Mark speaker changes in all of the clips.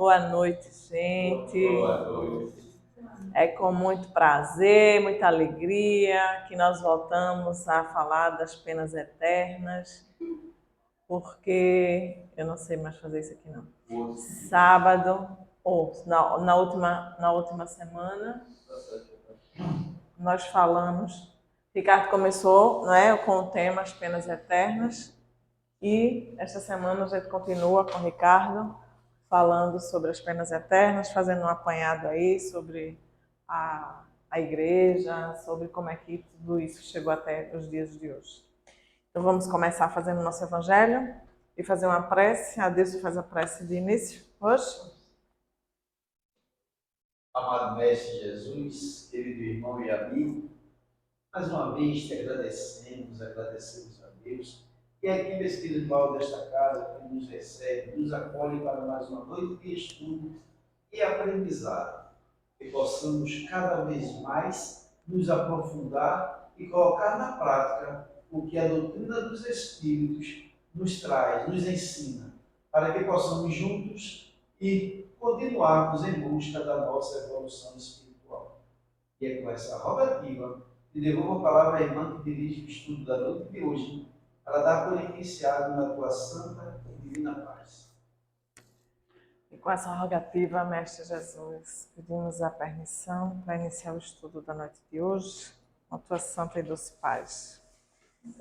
Speaker 1: Boa noite, gente.
Speaker 2: Boa noite.
Speaker 1: É com muito prazer, muita alegria que nós voltamos a falar das penas eternas, porque eu não sei mais fazer isso aqui não. Sábado, ou na última semana, nós falamos, Ricardo começou, né, com o tema as penas eternas, e esta semana a gente continua com o Ricardo, falando sobre as penas eternas, fazendo um apanhado aí sobre a igreja, sobre como é que tudo isso chegou até os dias de hoje. Então vamos começar fazendo o nosso evangelho e fazer uma prece. A Deus faz a prece de início hoje.
Speaker 2: Amado Mestre Jesus, querido irmão e amigo, mais uma vez te agradecemos a Deus e a equipe espiritual desta casa que nos recebe, nos acolhe para mais uma noite de estudo e aprendizado. Que possamos cada vez mais nos aprofundar e colocar na prática o que a doutrina dos Espíritos nos traz, nos ensina, para que possamos juntos e continuarmos em busca da nossa evolução espiritual. E é com essa rogativa que devolvo a palavra à irmã que dirige o estudo da noite de hoje, para dar por iniciado na tua santa e divina paz.
Speaker 1: E com essa rogativa, Mestre Jesus, pedimos a permissão para iniciar o estudo da noite de hoje, com a tua santa e doce paz.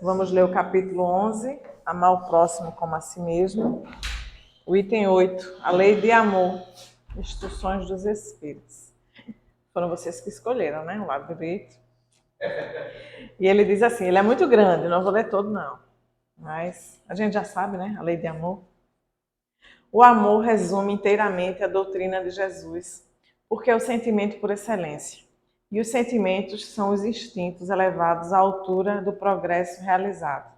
Speaker 1: Vamos ler o capítulo 11, amar o próximo como a si mesmo. O item 8, a lei de amor, instruções dos Espíritos. Foram vocês que escolheram, né? O lado direito. E ele diz assim, ele é muito grande, não vou ler todo não. Mas a gente já sabe, né? A lei de amor. O amor resume inteiramente a doutrina de Jesus, porque é o sentimento por excelência. E os sentimentos são os instintos elevados à altura do progresso realizado.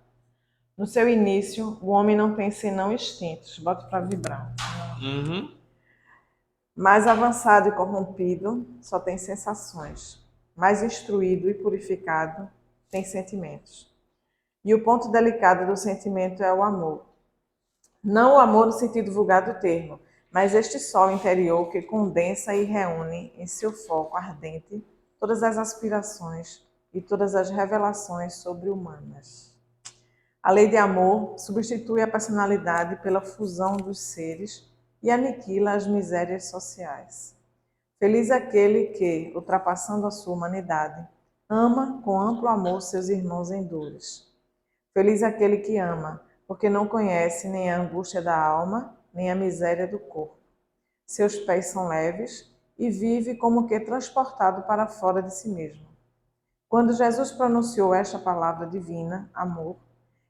Speaker 1: No seu início, o homem não tem senão instintos. Bota para vibrar. Mais avançado e corrompido, só tem sensações. Mais instruído e purificado, tem sentimentos. E o ponto delicado do sentimento é o amor. Não o amor no sentido vulgar do termo, mas este sol interior que condensa e reúne em seu foco ardente todas as aspirações e todas as revelações sobre-humanas. A lei de amor substitui a personalidade pela fusão dos seres e aniquila as misérias sociais. Feliz aquele que, ultrapassando a sua humanidade, ama com amplo amor seus irmãos em dores. Feliz aquele que ama, porque não conhece nem a angústia da alma, nem a miséria do corpo. Seus pés são leves e vive como que transportado para fora de si mesmo. Quando Jesus pronunciou esta palavra divina, amor,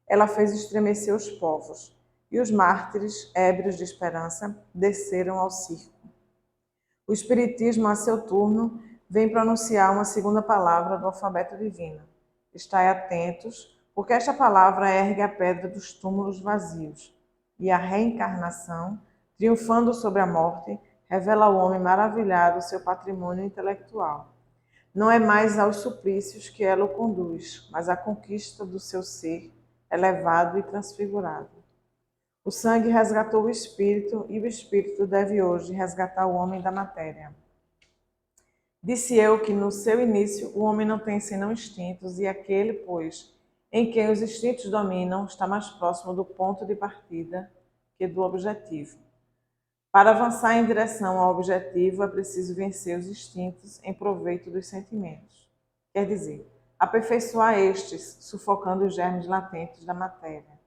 Speaker 1: ela fez estremecer os povos, e os mártires, ébrios de esperança, desceram ao circo. O Espiritismo, a seu turno, vem pronunciar uma segunda palavra do alfabeto divino. Estai atentos, porque esta palavra ergue a pedra dos túmulos vazios, e a reencarnação, triunfando sobre a morte, revela ao homem maravilhado seu patrimônio intelectual. Não é mais aos suplícios que ela o conduz, mas à conquista do seu ser elevado e transfigurado. O sangue resgatou o espírito e o espírito deve hoje resgatar o homem da matéria. Disse eu que no seu início o homem não tem senão instintos e aquele, pois, em quem os instintos dominam está mais próximo do ponto de partida que do objetivo. Para avançar em direção ao objetivo é preciso vencer os instintos em proveito dos sentimentos. Quer dizer, aperfeiçoar estes, sufocando os germes latentes da matéria.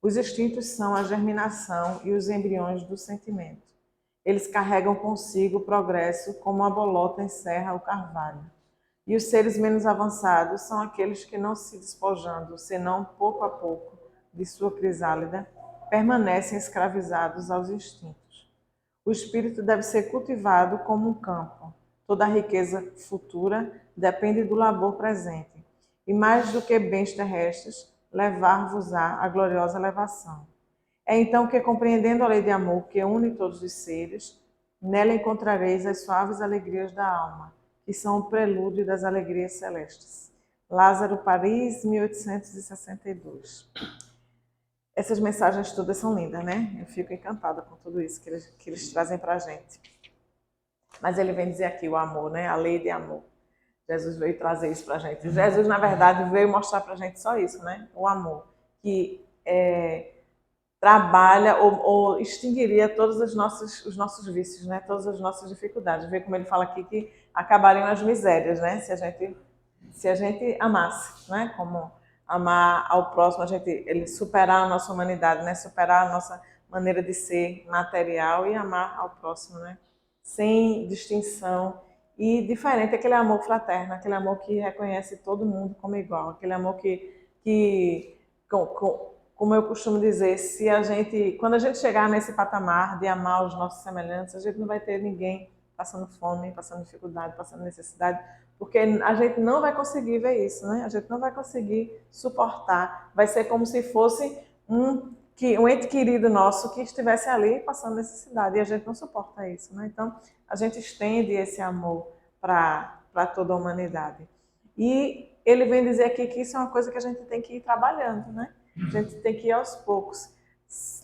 Speaker 1: Os instintos são a germinação e os embriões do sentimento. Eles carregam consigo o progresso como a bolota encerra o carvalho. E os seres menos avançados são aqueles que, não se despojando, senão pouco a pouco, de sua crisálida, permanecem escravizados aos instintos. O espírito deve ser cultivado como um campo. Toda a riqueza futura depende do labor presente. E mais do que bens terrestres, levar-vos-á a gloriosa elevação. É então que, compreendendo a lei de amor que une todos os seres, nela encontrareis as suaves alegrias da alma, que são o prelúdio das alegrias celestes. Lázaro, Paris, 1862. Essas mensagens todas são lindas, né? Eu fico encantada com tudo isso que eles trazem para a gente. Mas ele vem dizer aqui o amor, né? A lei de amor. Jesus veio trazer isso para a gente. Jesus, na verdade, veio mostrar para a gente só isso, né? O amor. Que trabalha ou extinguiria todos os nossos vícios, né? Todas as nossas dificuldades. Vê como ele fala aqui que acabariam as misérias, né? Se a gente amasse, né? Como amar ao próximo, ele superar a nossa humanidade, né? Superar a nossa maneira de ser material e amar ao próximo, né? Sem distinção e diferente, aquele amor fraterno, aquele amor que reconhece todo mundo como igual, aquele amor que como eu costumo dizer, quando a gente chegar nesse patamar de amar os nossos semelhantes, a gente não vai ter ninguém passando fome, passando dificuldade, passando necessidade, porque a gente não vai conseguir ver isso, né? A gente não vai conseguir suportar. Vai ser como se fosse um ente querido nosso que estivesse ali passando necessidade e a gente não suporta isso, né? Então, a gente estende esse amor para toda a humanidade. E ele vem dizer aqui que isso é uma coisa que a gente tem que ir trabalhando, né? A gente tem que ir aos poucos,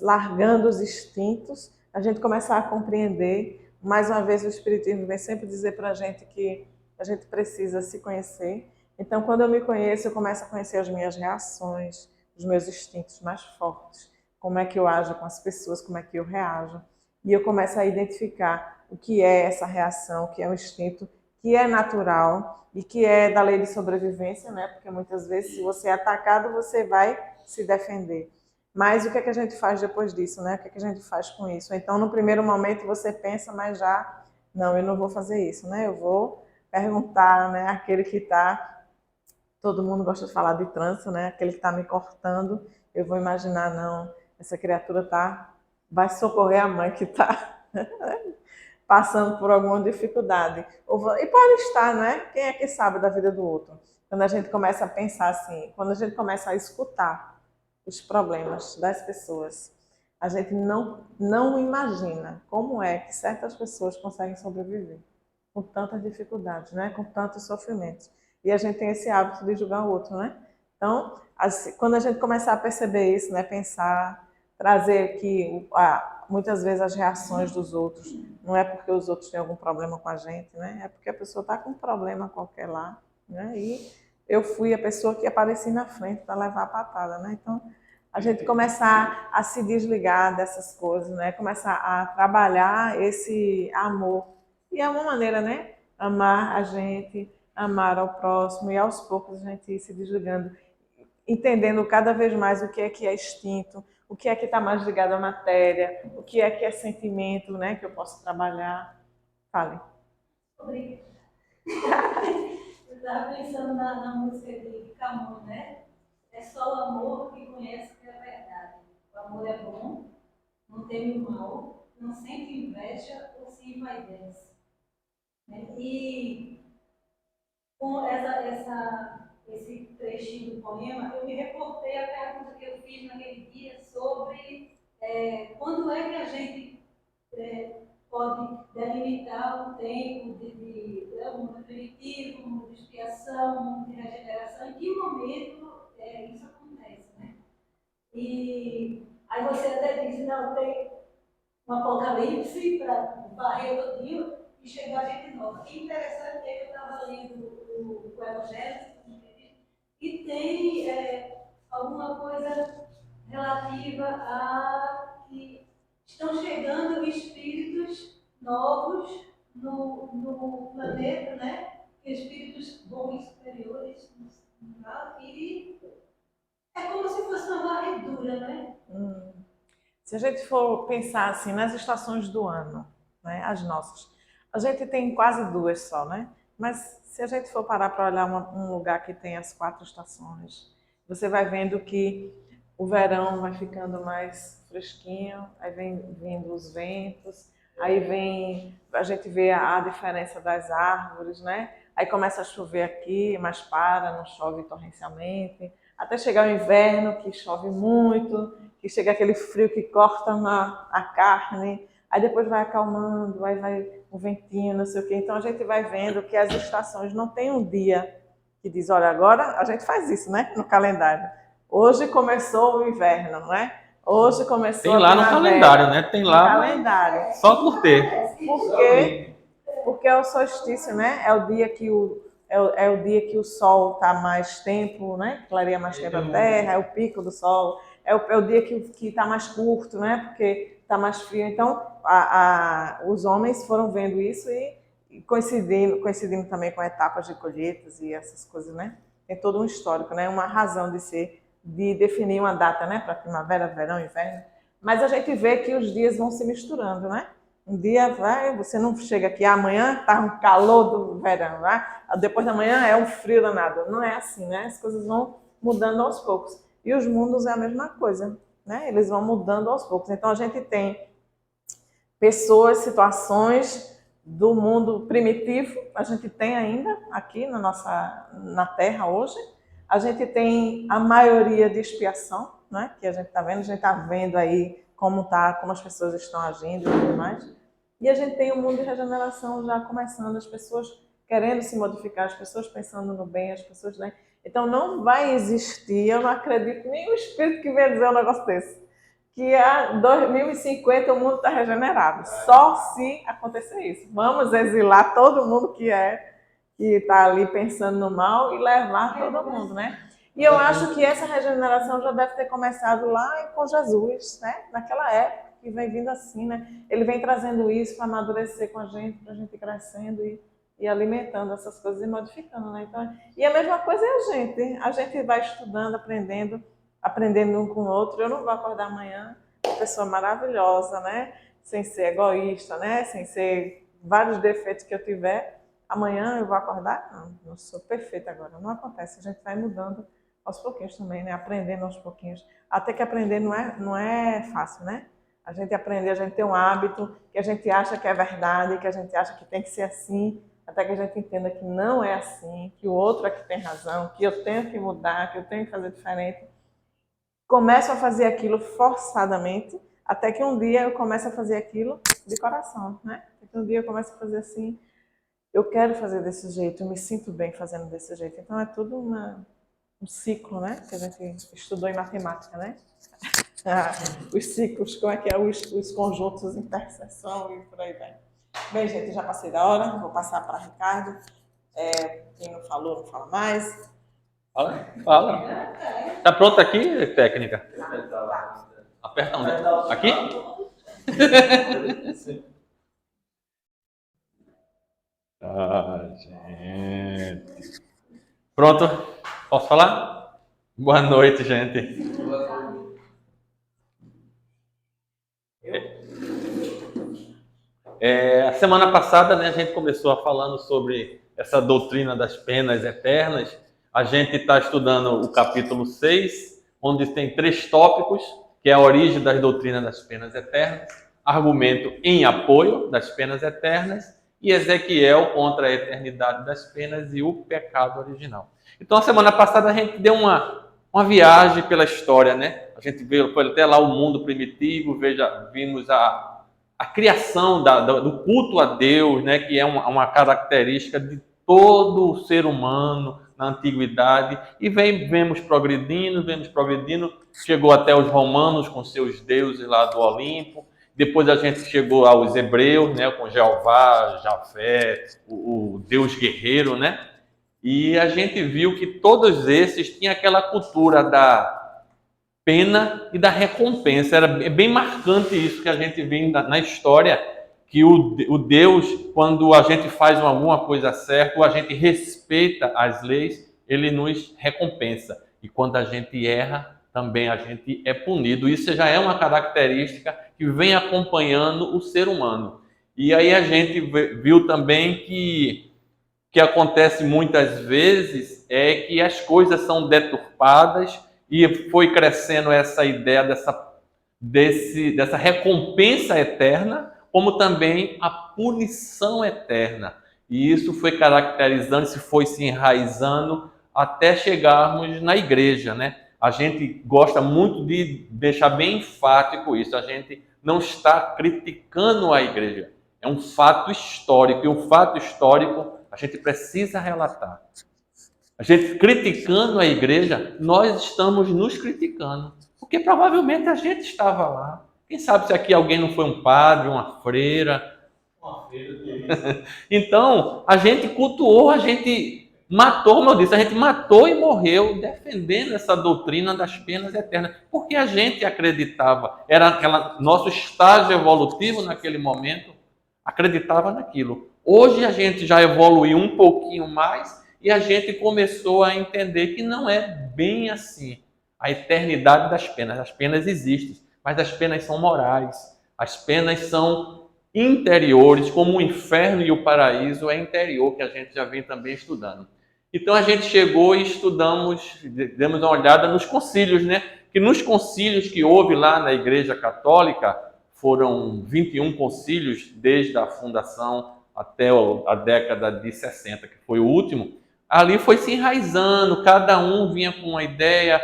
Speaker 1: largando os instintos, a gente começar a compreender. Mais uma vez, o Espiritismo vem sempre dizer para a gente que a gente precisa se conhecer. Então, quando eu me conheço, eu começo a conhecer as minhas reações, os meus instintos mais fortes, como é que eu ajo com as pessoas, como é que eu reajo. E eu começo a identificar o que é essa reação, o que é um instinto que é natural e que é da lei de sobrevivência, né? Porque muitas vezes, se você é atacado, você vai se defender. Mas o que é que a gente faz depois disso, né? O que é que a gente faz com isso? Então, no primeiro momento, você pensa, mas já, não, eu não vou fazer isso, né? Eu vou perguntar, né? Aquele que está, todo mundo gosta de falar de trânsito, né? Aquele que está me cortando, eu vou imaginar, não, essa criatura vai socorrer a mãe que está passando por alguma dificuldade. E pode estar, né? Quem é que sabe da vida do outro? Quando a gente começa a pensar assim, quando a gente começa a escutar os problemas das pessoas, a gente não imagina como é que certas pessoas conseguem sobreviver com tantas dificuldades, né? Com tantos sofrimentos. E a gente tem esse hábito de julgar o outro, né? Então, assim, quando a gente começar a perceber isso, né? Pensar, trazer que muitas vezes as reações dos outros não é porque os outros têm algum problema com a gente, né? É porque a pessoa está com um problema qualquer lá, né? E eu fui a pessoa que apareci na frente para levar a patada, né? Então, a gente começar a se desligar dessas coisas, né? Começar a trabalhar esse amor. E é uma maneira, né? Amar a gente, amar ao próximo e aos poucos a gente ir se desligando, entendendo cada vez mais o que é instinto, o que é que está mais ligado à matéria, o que é sentimento, né? Que eu posso trabalhar. Fale.
Speaker 3: Obrigada. Eu estava pensando na música de Camões, né? É só o amor que conhece que é verdade. O amor é bom, não teme o mal, não sente inveja ou se envaidece. E com esse trechinho do poema, eu me reportei à pergunta que eu fiz naquele dia sobre quando é que a gente pode delimitar um tempo de um definitivo, um de expiação, um de regeneração, em que momento isso acontece, né? E aí você até diz, não, tem um apocalipse para varrer o todinho e chegar a gente nova. E interessante é que eu estava lendo o Evangelho e tem alguma coisa relativa a que estão chegando espíritos novos no planeta, né? Espíritos bons, superiores, e é como se fosse uma varredura, né?
Speaker 1: Se a gente for pensar assim nas estações do ano, né, as nossas, a gente tem quase duas só, né? Mas se a gente for parar para olhar um lugar que tem as 4 estações, você vai vendo que o verão vai ficando mais fresquinho, aí vem vindo os ventos, aí vem, a gente vê a diferença das árvores, né? Aí começa a chover aqui, mas para, não chove torrencialmente, até chegar o inverno que chove muito, que chega aquele frio que corta a carne, aí depois vai acalmando, aí vai um ventinho, não sei o quê. Então a gente vai vendo que as estações não tem um dia que diz, olha, agora a gente faz isso, né, no calendário. Hoje começou o inverno, não é? Hoje começou
Speaker 4: Tem lá no calendário, né? Tem lá
Speaker 1: calendário.
Speaker 4: só por ter.
Speaker 1: Porque é o solstício, né? É o dia que o dia que o sol está mais tempo, né? Clareia mais tempo a terra, é o pico do sol, é o dia que está mais curto, né? Porque está mais frio. Então, os homens foram vendo isso e coincidindo também com etapas de colheitas e essas coisas, né? Tem todo um histórico, né? Uma razão de ser, de definir uma data, né? Para primavera, verão, inverno. Mas a gente vê que os dias vão se misturando, né? Um dia vai, você não chega aqui, amanhã está um calor do verão, né? Depois da manhã é um frio danado. Não é assim, né? As coisas vão mudando aos poucos. E os mundos é a mesma coisa, né? Eles vão mudando aos poucos. Então a gente tem pessoas, situações do mundo primitivo, a gente tem ainda aqui na Terra hoje. A gente tem a maioria de expiação, né? Que a gente está vendo aí como as pessoas estão agindo e tudo mais. E a gente tem um mundo de regeneração já começando, as pessoas querendo se modificar, as pessoas pensando no bem, as pessoas, né? Então não vai existir, eu não acredito nem o espírito que vem dizer um negócio desse, que a 2050 o mundo está regenerado. Só se acontecer isso. Vamos exilar todo mundo que está ali pensando no mal e levar todo mundo, né? E eu acho que essa regeneração já deve ter começado lá com Jesus, né? Naquela época, que vem vindo assim, né? Ele vem trazendo isso para amadurecer com a gente, para a gente ir crescendo e alimentando essas coisas e modificando, né? Então, e a mesma coisa é a gente vai estudando, aprendendo um com o outro. Eu não vou acordar amanhã uma pessoa maravilhosa, né? Sem ser egoísta, né? Sem ser vários defeitos que eu tiver. Amanhã eu vou acordar? Não sou perfeita agora. Não acontece, a gente vai mudando aos pouquinhos também, né? Aprendendo aos pouquinhos. Até que aprender não é fácil, né? A gente aprender, a gente tem um hábito que a gente acha que é verdade, que a gente acha que tem que ser assim, até que a gente entenda que não é assim, que o outro é que tem razão, que eu tenho que mudar, que eu tenho que fazer diferente. Começo a fazer aquilo forçadamente, até que um dia eu começo a fazer aquilo de coração, né? Até que um dia eu começo a fazer assim, eu quero fazer desse jeito, eu me sinto bem fazendo desse jeito. Então é tudo um ciclo, né? Que a gente estudou em matemática, né? Os ciclos, como é que é? Os conjuntos, interseção e por aí vai. Bem, gente, já passei da hora, vou passar para Ricardo. Quem não falou, não fala mais.
Speaker 4: Fala. Tá pronto aqui, técnica? Aperta onde? Aqui? Gente. Pronto? Posso falar? Boa noite, gente. A semana passada, né, a gente começou falando sobre essa doutrina das penas eternas. A gente está estudando o capítulo 6, onde tem 3 tópicos, que é a origem das doutrinas das penas eternas, argumento em apoio das penas eternas e Ezequiel contra a eternidade das penas e o pecado original. Então, a semana passada a gente deu uma viagem pela história, né? A gente foi até lá o mundo primitivo, vimos a criação do culto a Deus, né, que é uma característica de todo o ser humano na antiguidade, e vemos progredindo, chegou até os romanos com seus deuses lá do Olimpo, depois a gente chegou aos hebreus, né, com Jeová, Javé, o Deus guerreiro, né, e a gente viu que todos esses tinham aquela cultura da pena e da recompensa. Era bem marcante isso que a gente vê na história, que o Deus, quando a gente faz alguma coisa certa, ou a gente respeita as leis, ele nos recompensa. E quando a gente erra, também a gente é punido. Isso já é uma característica que vem acompanhando o ser humano. E aí a gente viu também que acontece muitas vezes é que as coisas são deturpadas, e foi crescendo essa ideia dessa recompensa eterna, como também a punição eterna. E isso foi caracterizando, foi se enraizando até chegarmos na igreja, né? A gente gosta muito de deixar bem enfático isso. A gente não está criticando a igreja. É um fato histórico, e o fato histórico a gente precisa relatar. A gente criticando a igreja, nós estamos nos criticando. Porque provavelmente a gente estava lá. Quem sabe se aqui alguém não foi um padre, uma freira.
Speaker 2: Uma feira de
Speaker 4: Então, a gente cultuou, a gente matou, como eu disse, a gente matou e morreu defendendo essa doutrina das penas eternas. Porque a gente acreditava, era aquela nosso estágio evolutivo naquele momento, acreditava naquilo. Hoje a gente já evoluiu um pouquinho mais e a gente começou a entender que não é bem assim. A eternidade das penas. As penas existem, mas as penas são morais. As penas são interiores, como o inferno e o paraíso é interior, que a gente já vem também estudando. Então a gente chegou e estudamos, demos uma olhada nos concílios, né? Que nos concílios que houve lá na Igreja Católica, foram 21 concílios desde a fundação até a década de 60, que foi o último. Ali foi se enraizando, cada um vinha com uma ideia,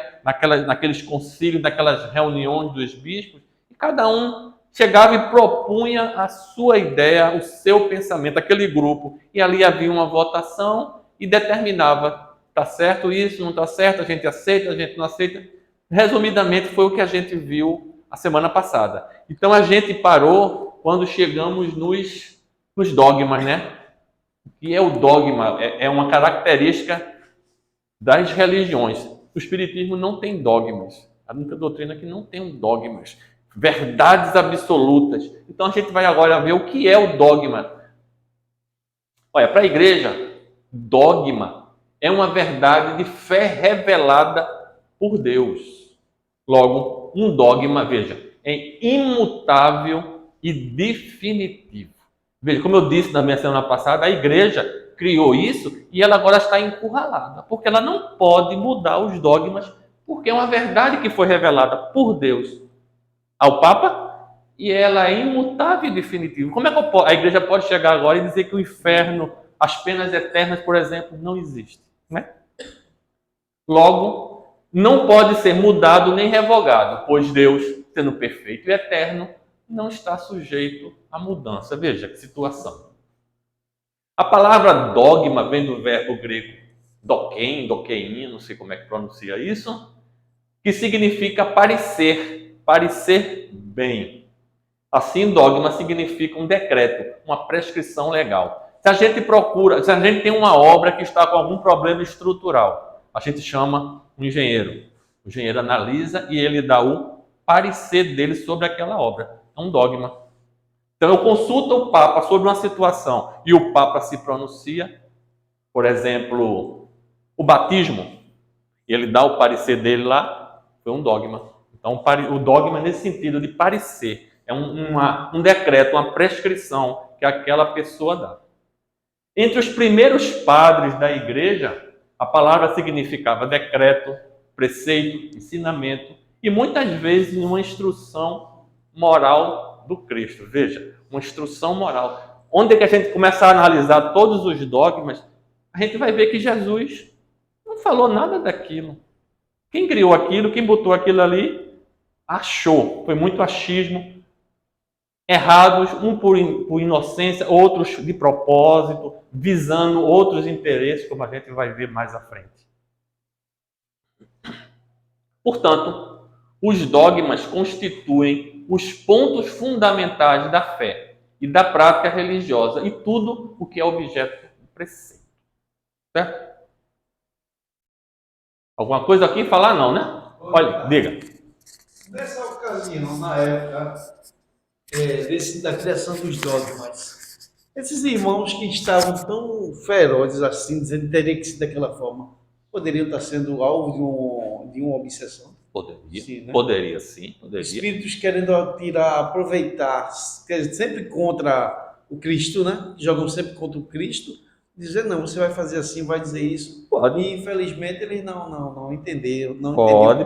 Speaker 4: naqueles concílios, naquelas reuniões dos bispos, e cada um chegava e propunha a sua ideia, o seu pensamento, aquele grupo, e ali havia uma votação e determinava, está certo isso, não está certo, a gente aceita, a gente não aceita. Resumidamente, foi o que a gente viu a semana passada. Então, a gente parou quando chegamos nos dogmas, né? O que é o dogma? É uma característica das religiões. O Espiritismo não tem dogmas. A única doutrina que não tem dogmas. Verdades absolutas. Então, a gente vai agora ver o que é o dogma. Olha, para a igreja, dogma é uma verdade de fé revelada por Deus. Logo, um dogma, veja, é imutável e definitivo. Veja, como eu disse na minha semana passada, a igreja criou isso e ela agora está encurralada, porque ela não pode mudar os dogmas, porque é uma verdade que foi revelada por Deus ao Papa e ela é imutável e definitiva. Como é que a igreja pode chegar agora e dizer que o inferno, as penas eternas, por exemplo, não existem, né? Logo, não pode ser mudado nem revogado, pois Deus, sendo perfeito e eterno, não está sujeito à mudança. Veja que situação. A palavra dogma vem do verbo grego dokein, não sei como é que pronuncia isso, que significa parecer bem. Assim, dogma significa um decreto, uma prescrição legal. Se a gente tem uma obra que está com algum problema estrutural, a gente chama um engenheiro. O engenheiro analisa e ele dá o parecer dele sobre aquela obra. É um dogma. Então eu consulto o Papa sobre uma situação e o Papa se pronuncia, por exemplo, o batismo, e ele dá o parecer dele lá, foi um dogma. Então o dogma nesse sentido de parecer, é um decreto, uma prescrição que aquela pessoa dá. Entre os primeiros padres da igreja, a palavra significava decreto, preceito, ensinamento e muitas vezes uma instrução moral do Cristo. Veja, uma instrução moral. Onde é que a gente começa a analisar todos os dogmas, a gente vai ver que Jesus não falou nada daquilo. Quem criou aquilo, quem botou aquilo ali, achou. Foi muito achismo. Errados, um por inocência, outros de propósito, visando outros interesses, como a gente vai ver mais à frente. Portanto, os dogmas constituem os pontos fundamentais da fé e da prática religiosa e tudo o que é objeto do preceito. Certo? Alguma coisa aqui falar? Não, né? Olha, diga.
Speaker 2: Nessa ocasião, na época da criação dos dogmas, esses irmãos que estavam tão ferozes assim, dizendo que teria que ser daquela forma, poderiam estar sendo alvo de uma obsessão?
Speaker 4: Poderia,
Speaker 2: Sim, né?
Speaker 4: poderia sim, poderia.
Speaker 2: Espíritos querendo aproveitar, sempre contra o Cristo, né? Jogam sempre contra o Cristo, dizer não, você vai fazer assim, vai dizer isso.
Speaker 4: Pode.
Speaker 2: E infelizmente eles não entenderam.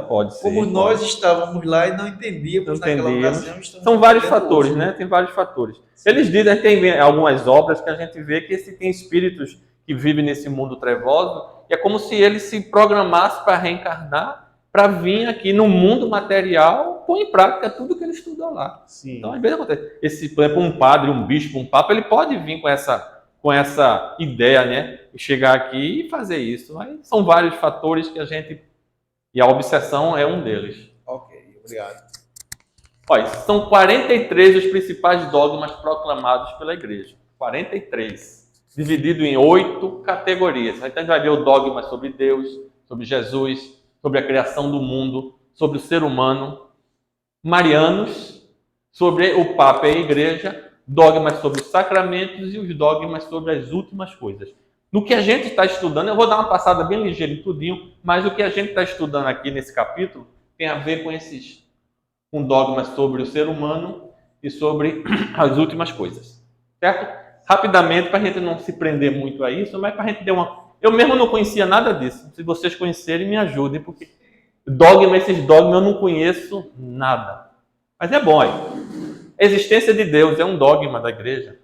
Speaker 4: Pode ser.
Speaker 2: Como nós estávamos lá e não entendíamos naquela ocasião.
Speaker 4: São vários fatores,
Speaker 2: hoje,
Speaker 4: né? Tem vários fatores. Eles dizem que tem algumas obras que a gente vê que tem espíritos que vivem nesse mundo trevoso, e é como se eles se programassem para reencarnar, para vir aqui no mundo material, pôr em prática tudo que ele estudou lá.
Speaker 2: Sim.
Speaker 4: Então, às vezes acontece. Por exemplo, um padre, um bispo, um papa, ele pode vir com essa ideia, né? E chegar aqui e fazer isso. Mas são vários fatores que a obsessão é um deles.
Speaker 2: Ok.
Speaker 5: Obrigado.
Speaker 4: Olha, são 43 os principais dogmas proclamados pela igreja. 43. Dividido em 8 categorias. Então a gente vai ver o dogma sobre Deus, sobre Jesus, sobre a criação do mundo, sobre o ser humano, marianos, sobre o Papa e a igreja, dogmas sobre os sacramentos e os dogmas sobre as últimas coisas. No que a gente está estudando, eu vou dar uma passada bem ligeira em tudinho, mas o que a gente está estudando aqui nesse capítulo tem a ver com dogmas sobre o ser humano e sobre as últimas coisas. Certo? Rapidamente, para a gente não se prender muito a isso, mas para a gente ter uma... Eu mesmo não conhecia nada disso. Se vocês conhecerem, me ajudem, porque esses dogmas eu não conheço nada. Mas é bom aí. A existência de Deus é um dogma da igreja.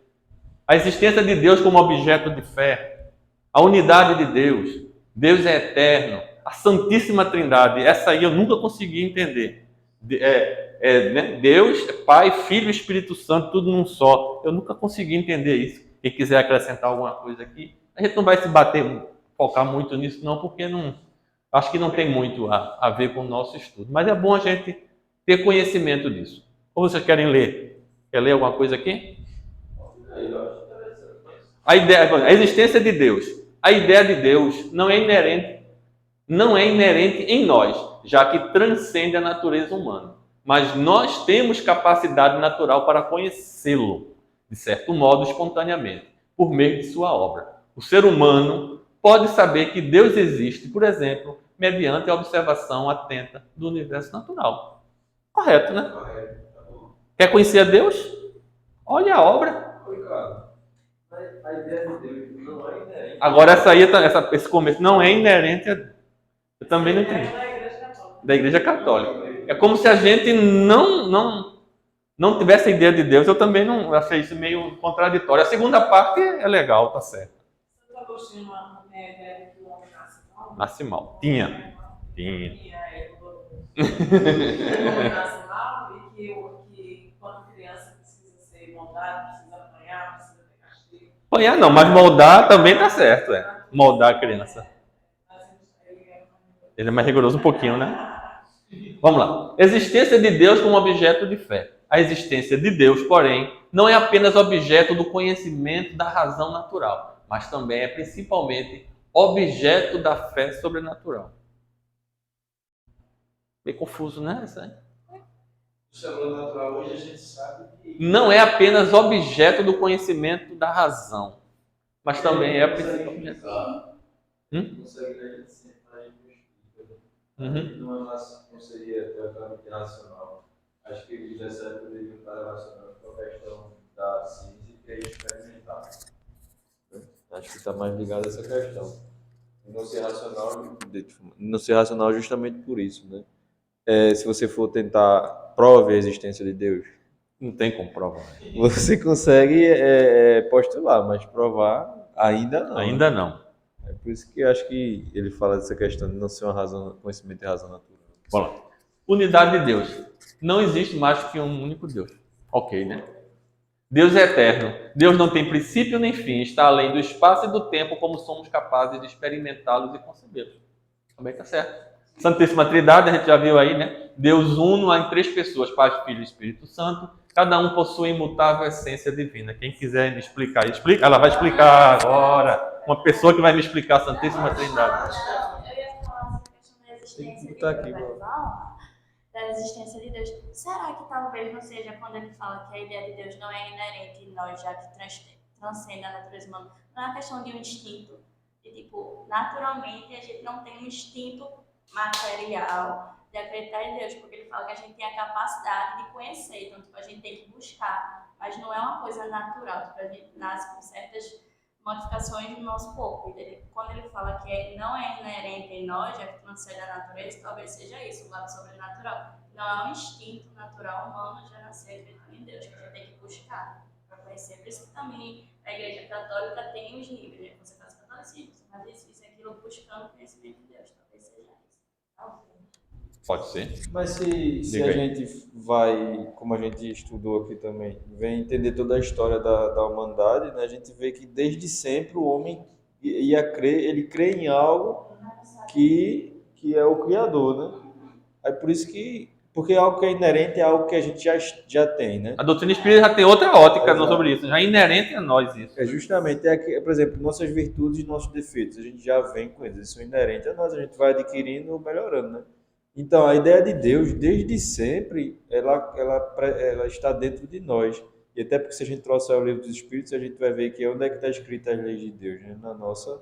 Speaker 4: A existência de Deus como objeto de fé. A unidade de Deus. Deus é eterno. A Santíssima Trindade. Essa aí eu nunca consegui entender. Né? Deus, Pai, Filho e Espírito Santo, tudo num só. Eu nunca consegui entender isso. Quem quiser acrescentar alguma coisa aqui, a gente não vai se focar muito nisso não, porque acho que não tem muito a ver com o nosso estudo. Mas é bom a gente ter conhecimento disso. Ou vocês querem ler? Quer ler alguma coisa aqui? A existência de Deus. A ideia de Deus não é inerente em nós, já que transcende a natureza humana. Mas nós temos capacidade natural para conhecê-lo, de certo modo, espontaneamente, por meio de sua obra. O ser humano pode saber que Deus existe, por exemplo, mediante a observação atenta do universo natural. Correto, né? Quer conhecer a Deus? Olha a obra.
Speaker 5: A ideia de Deus não é inerente.
Speaker 4: Agora, esse começo não é inerente a Deus. Eu também não entendi. Da Igreja Católica. É como se a gente não tivesse a ideia de Deus. Eu também não achei isso meio contraditório. A segunda parte é legal, tá certo.
Speaker 6: Santo Agostinho é ideia que o homem nasce mal?
Speaker 4: Nasce mal. Tinha.
Speaker 6: E aí, o homem nasce mal e que quando criança precisa ser moldado, precisa apanhar, precisa ter castigo.
Speaker 4: Apanhar não, mas moldar também tá certo. Moldar a criança. Ele é mais rigoroso um pouquinho, né? Vamos lá. Existência de Deus como objeto de fé. A existência de Deus, porém, não é apenas objeto do conhecimento da razão natural, mas também é principalmente objeto da fé sobrenatural. Bem confuso, né? Isso aí.
Speaker 2: O sobrenatural hoje a gente sabe que
Speaker 4: Não é apenas objeto do conhecimento da razão, mas também é a principal objeto.
Speaker 5: Consegue ler sempre para a gente explica. Não seria teoricamente racional. Acho que eles dessa época deveriam estar relacionados com a questão da ciência que é experimental. Acho que está mais ligado a essa questão. E não ser racional justamente por isso, né? Se você for tentar provar a existência de Deus,
Speaker 4: Não tem como provar.
Speaker 5: você consegue postular, mas provar ainda não.
Speaker 4: Ainda não.
Speaker 5: É por isso que eu acho que ele fala dessa questão de não ser uma razão, conhecimento e razão natural.
Speaker 4: Vamos lá. Unidade de Deus. Não existe mais que um único Deus. Ok, né? Deus é eterno. Deus não tem princípio nem fim. Está além do espaço e do tempo, como somos capazes de experimentá-los e concebê-los. Também está certo. Santíssima Trindade, a gente já viu aí, né? Deus uno em 3 pessoas, Pai, Filho e Espírito Santo. Cada um possui imutável essência divina. Quem quiser me explicar, ela vai explicar agora. Uma pessoa que vai me explicar a Santíssima Trindade.
Speaker 7: Eu ia falar sobre a questão da existência de Deus, da existência de Deus. Será que talvez não seja quando ele fala que a ideia de Deus não é inerente em nós, já que transcende a natureza humana? Não é uma questão de um instinto, de tipo, naturalmente a gente não tem um instinto material de acreditar em Deus, porque ele fala que a gente tem a capacidade de conhecer, então tipo, a gente tem que buscar, mas não é uma coisa natural, tipo, a gente nasce com certas modificações no nosso corpo. Quando ele fala que não é inerente em nós, já que transcende a natureza, talvez seja isso, o lado sobrenatural. Não é um instinto natural humano já nascer acreditando em Deus, que a gente tem que buscar para conhecer. Por isso que também a Igreja Católica tem os níveis, né? Você faz catolicismo, você faz isso e aquilo buscando o conhecimento de Deus. Talvez seja isso. Talvez.
Speaker 4: Pode ser.
Speaker 5: Mas se a gente vai, como a gente estudou aqui também, vem entender toda a história da humanidade, né, a gente vê que desde sempre o homem ele crê em algo que é o Criador, né? Aí por isso que Porque algo que é inerente é algo que a gente já tem, né?
Speaker 4: A doutrina espírita já tem outra ótica
Speaker 5: Exato.
Speaker 4: sobre isso, já é inerente a nós isso.
Speaker 5: É justamente, por exemplo, nossas virtudes e nossos defeitos, a gente já vem com eles, eles são inerentes a nós, a gente vai adquirindo ou melhorando, né? Então, a ideia de Deus, desde sempre, ela está dentro de nós. E até porque se a gente trouxer o livro dos Espíritos, a gente vai ver que onde é que está escrita as leis de Deus, né? Na nossa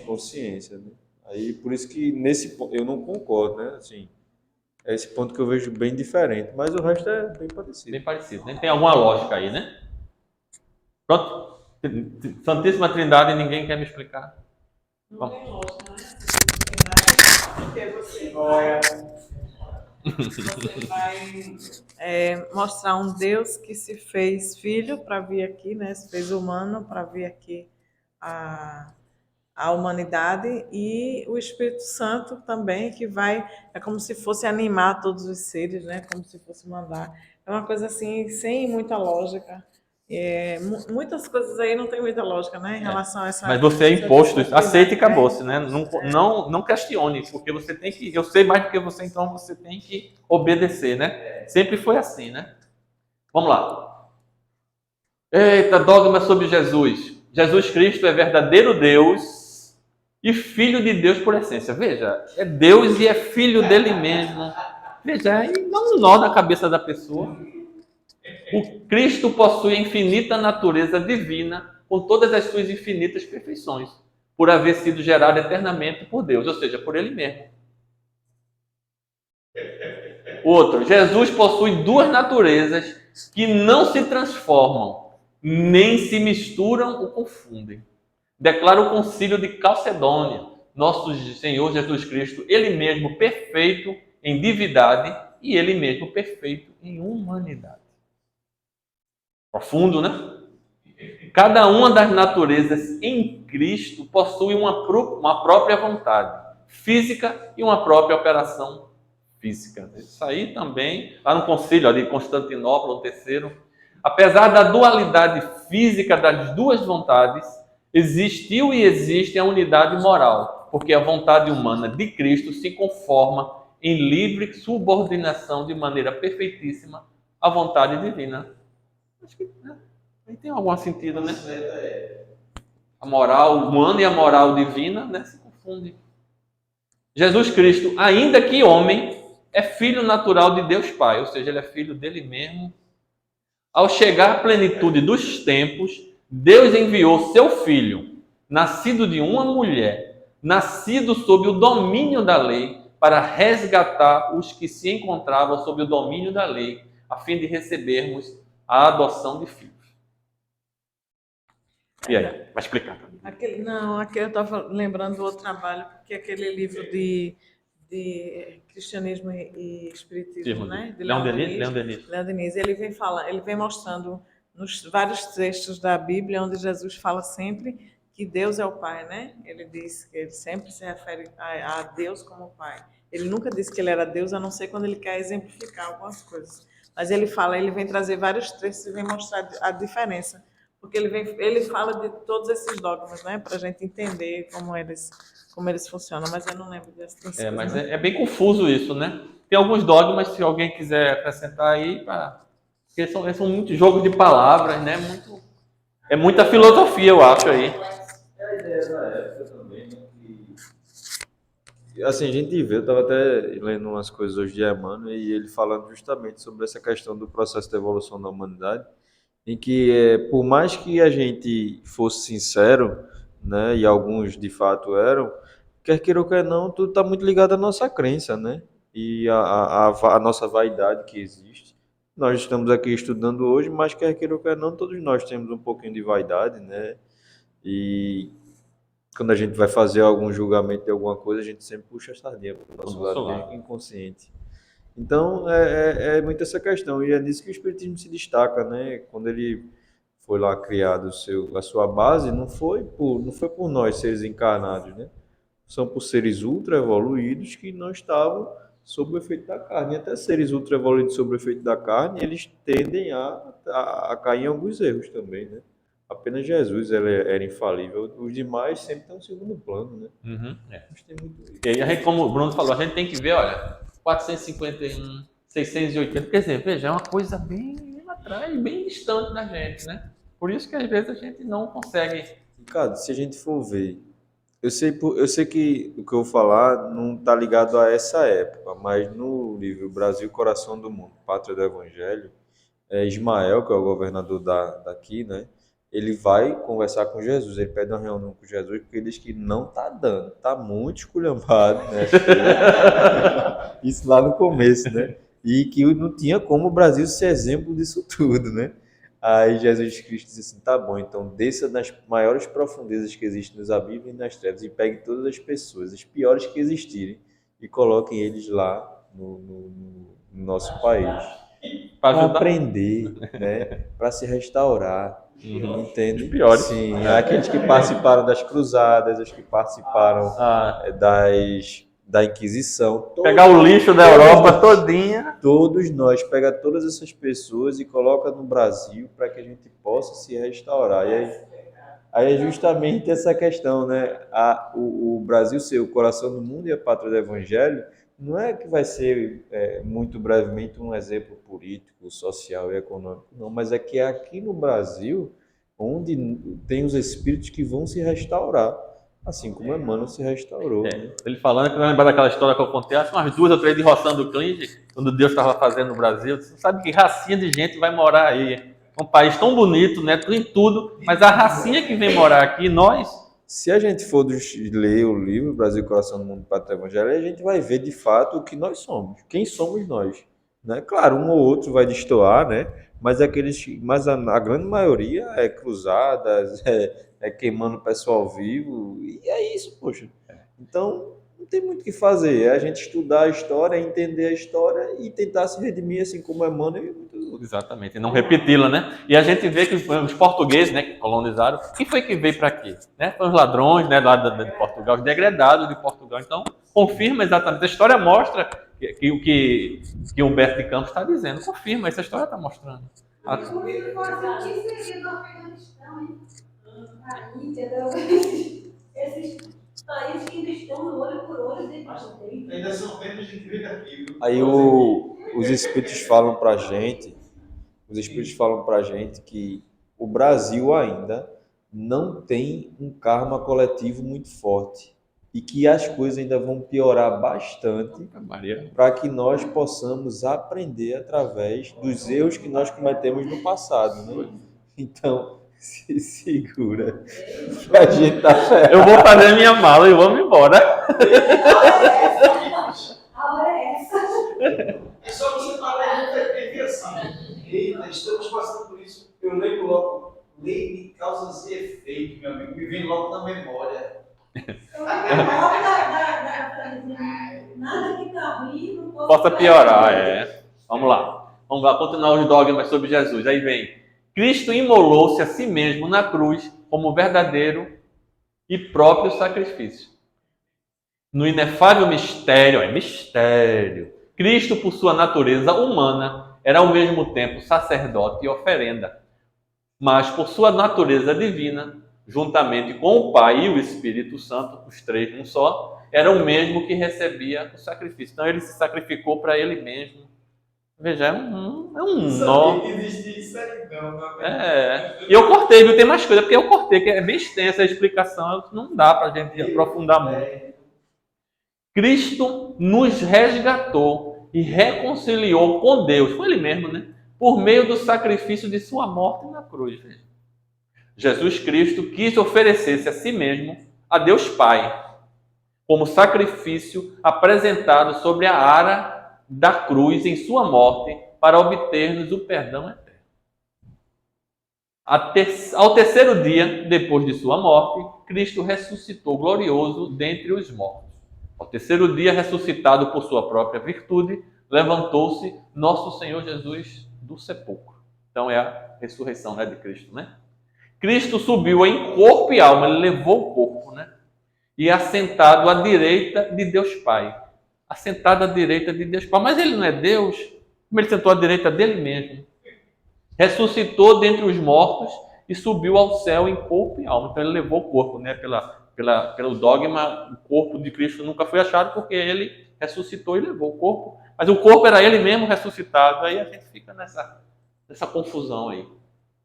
Speaker 5: consciência, né? Aí, por isso que nesse ponto, eu não concordo, né? Assim, é esse ponto que eu vejo bem diferente, mas o resto é bem parecido.
Speaker 4: Bem parecido, né? Tem alguma lógica aí, né? Pronto. Santíssima Trindade, ninguém quer me explicar.
Speaker 6: Não tem lógica, né? Porque você vai
Speaker 1: Mostrar um Deus que se fez filho para vir aqui, né? Se fez humano para vir aqui a humanidade, e o Espírito Santo também, que é como se fosse animar todos os seres, né? Como se fosse mandar. É uma coisa assim, sem muita lógica. Muitas coisas aí não tem muita lógica, né? Em relação a essa...
Speaker 4: Mas você é imposto, aceita e acabou-se, né?
Speaker 1: É.
Speaker 4: Não questione, porque você tem que... Eu sei mais do que você, então você tem que obedecer, né? Sempre foi assim, né? Vamos lá. Eita, dogma sobre Jesus. Jesus Cristo é verdadeiro Deus e Filho de Deus por essência. Veja, é Deus e é Filho dele mesmo. Veja, aí dá um nó na cabeça da pessoa. O Cristo possui a infinita natureza divina com todas as suas infinitas perfeições, por haver sido gerado eternamente por Deus, ou seja, por Ele mesmo. Outro, Jesus possui duas naturezas que não se transformam, nem se misturam ou confundem. Declara o concílio de Calcedônia, nosso Senhor Jesus Cristo, Ele mesmo perfeito em divindade e Ele mesmo perfeito em humanidade. Profundo, né? Cada uma das naturezas em Cristo possui uma própria vontade física e uma própria operação física. Isso aí também, lá no concílio de Constantinopla, o terceiro, apesar da dualidade física das duas vontades, existiu e existe a unidade moral, porque a vontade humana de Cristo se conforma em livre subordinação de maneira perfeitíssima à vontade divina. Acho que tem algum sentido, né? A moral humana e a moral divina, né, se confundem. Jesus Cristo, ainda que homem, é filho natural de Deus Pai, ou seja, ele é filho dele mesmo. Ao chegar à plenitude dos tempos, Deus enviou seu filho, nascido de uma mulher, nascido sob o domínio da lei, para resgatar os que se encontravam sob o domínio da lei, a fim de recebermos a adoção de filhos. E aí? Vai explicar também.
Speaker 1: Aqui eu estava lembrando do outro trabalho, porque aquele livro de Cristianismo e Espiritismo, né? De
Speaker 4: Leon Denis.
Speaker 1: Leon Denis, ele vem mostrando nos vários textos da Bíblia, onde Jesus fala sempre que Deus é o Pai, né? Ele diz que ele sempre se refere a Deus como Pai. Ele nunca disse que ele era Deus, a não ser quando ele quer exemplificar algumas coisas. Mas ele vem trazer vários textos e vem mostrar a diferença. Porque ele fala de todos esses dogmas, né? Para a gente entender como eles funcionam. Mas eu não lembro dessas coisas.
Speaker 4: Mas é bem confuso isso, né? Tem alguns dogmas, se alguém quiser acrescentar aí, porque são muitos jogos de palavras, né? É muita filosofia, eu acho aí.
Speaker 5: É a ideia da época também, né? Assim, a gente vê, eu estava até lendo umas coisas hoje de Emmanuel, e ele falando justamente sobre essa questão do processo de evolução da humanidade, em que, por mais que a gente fosse sincero, né, e alguns de fato eram, quer queira ou quer não, tudo está muito ligado à nossa crença, né? E a nossa vaidade que existe. Nós estamos aqui estudando hoje, mas quer queira ou quer não, todos nós temos um pouquinho de vaidade, né? E quando a gente vai fazer algum julgamento de alguma coisa, a gente sempre puxa a sardinha para o nosso lado inconsciente. Então, é muito essa questão, e é nisso que o Espiritismo se destaca, né? Quando ele foi lá criado a sua base, não foi por nós, seres encarnados, né? São por seres ultra evoluídos que não estavam sob o efeito da carne. E até seres ultra evoluídos sob o efeito da carne, eles tendem a cair em alguns erros também, né? Apenas Jesus era infalível, os demais sempre estão em segundo plano, né?
Speaker 4: Uhum,
Speaker 5: Mas tem muito isso.
Speaker 4: E aí, como o Bruno falou, a gente tem que ver, olha, 451, 680. Quer dizer, veja, é uma coisa bem atrás, bem distante da gente, né? Por isso que às vezes a gente não consegue.
Speaker 5: Ricardo, se a gente for ver, eu sei que o que eu vou falar não está ligado a essa época, mas no livro Brasil, Coração do Mundo, Pátria do Evangelho, Ismael, que é o governador daqui, né? Ele vai conversar com Jesus, ele pede uma reunião com Jesus, porque ele diz que não está dando, está muito esculhambado, né? Isso lá no começo, né? E que não tinha como o Brasil ser exemplo disso tudo, né? Aí Jesus Cristo disse assim, tá bom, então desça nas maiores profundezas que existem nos abismos e nas trevas e pegue todas as pessoas, as piores que existirem, e coloquem eles lá no nosso país. Para aprender, né? Para se restaurar, entende?
Speaker 4: Os piores.
Speaker 5: Sim, aqueles que participaram das cruzadas, os que participaram da Inquisição.
Speaker 4: Pegar o lixo da Europa todinha.
Speaker 5: Todos nós, pega todas essas pessoas e coloca no Brasil para que a gente possa se restaurar. E aí é justamente essa questão, né? O Brasil ser o coração do mundo e a pátria do Evangelho, não é que vai ser muito brevemente um exemplo político, social e econômico, não, mas é que é aqui no Brasil onde tem os espíritos que vão se restaurar, assim como Emmanuel se restaurou. Né?
Speaker 4: Ele falando, que vai lembrar daquela história que eu contei, acho que umas 2 ou 3 de roçando Clinge, quando Deus estava fazendo no Brasil. Você sabe que racinha de gente vai morar aí. É um país tão bonito, né? Tem tudo, mas a racinha que vem morar aqui, nós...
Speaker 5: Se a gente for ler o livro Brasil, Coração do Mundo, Pátria do Evangelho, a gente vai ver de fato o que nós somos, quem somos nós. Né? Claro, um ou outro vai destoar, né? Mas a grande maioria é cruzadas, queimando o pessoal vivo, e é isso, poxa. Então, não tem muito o que fazer, é a gente estudar a história, entender a história e tentar se redimir, assim como Emmanuel e muitos outros.
Speaker 4: Exatamente, e não repeti-la, né? E a gente vê que os portugueses, né, que colonizaram, quem foi que veio para aqui? Né? Foram os ladrões, né, lá de Portugal, os degredados de Portugal. Então, confirma exatamente. A história mostra o que Humberto de Campos está dizendo. Confirma, essa história está mostrando.
Speaker 3: O que seria do Afeganistão, hein? A Índia, esses países que ainda estão no olho por olho de dentro.
Speaker 2: Ainda são menos de que vê daqui, viu?
Speaker 5: Aí os espíritos falam para a gente, que o Brasil ainda não tem um karma coletivo muito forte e que as coisas ainda vão piorar bastante para que nós possamos aprender através dos erros que nós cometemos no passado, né? Então, se segura. A gente tá ferrado.
Speaker 4: Eu vou fazer minha mala e vamos embora.
Speaker 3: A hora é essa.
Speaker 2: É só você falar e assim. Eita, estamos passando por isso. Eu leio logo. Lei de causas e efeitos, meu amigo. Me vem logo na memória.
Speaker 3: Nada que tá ruim não
Speaker 4: Possa piorar, Vamos lá, continuar os dogmas sobre Jesus. Aí vem, Cristo imolou-se a si mesmo na cruz como verdadeiro e próprio sacrifício. No inefável mistério, Cristo, por sua natureza humana, era ao mesmo tempo sacerdote e oferenda, mas por sua natureza divina, juntamente com o Pai e o Espírito Santo, os três num só, era o mesmo que recebia o sacrifício. Então ele se sacrificou para ele mesmo. Veja, é um nó.
Speaker 2: Que existia isso aí, não.
Speaker 4: E eu cortei, viu? Tem mais coisa, porque eu cortei, que é bem extensa a explicação, não dá para a gente aprofundar muito. Cristo nos resgatou e reconciliou com Deus, com Ele mesmo, né? Por meio do sacrifício de sua morte na cruz. Veja. Jesus Cristo quis oferecer-se a si mesmo a Deus Pai, como sacrifício apresentado sobre a ara da cruz em sua morte, para obter-nos o perdão eterno. Ao terceiro dia, depois de sua morte, Cristo ressuscitou glorioso dentre os mortos. Ao terceiro dia, ressuscitado por sua própria virtude, levantou-se nosso Senhor Jesus do sepulcro. Então é a ressurreição, né, de Cristo, né? Cristo subiu em corpo e alma, ele levou o corpo, né? E assentado à direita de Deus Pai. Assentado à direita de Deus Pai. Mas ele não é Deus? Como ele sentou à direita dele mesmo? Ressuscitou dentre os mortos e subiu ao céu em corpo e alma. Então ele levou o corpo, né? Pelo dogma, o corpo de Cristo nunca foi achado porque ele ressuscitou e levou o corpo. Mas o corpo era ele mesmo ressuscitado. Aí a gente fica nessa confusão aí.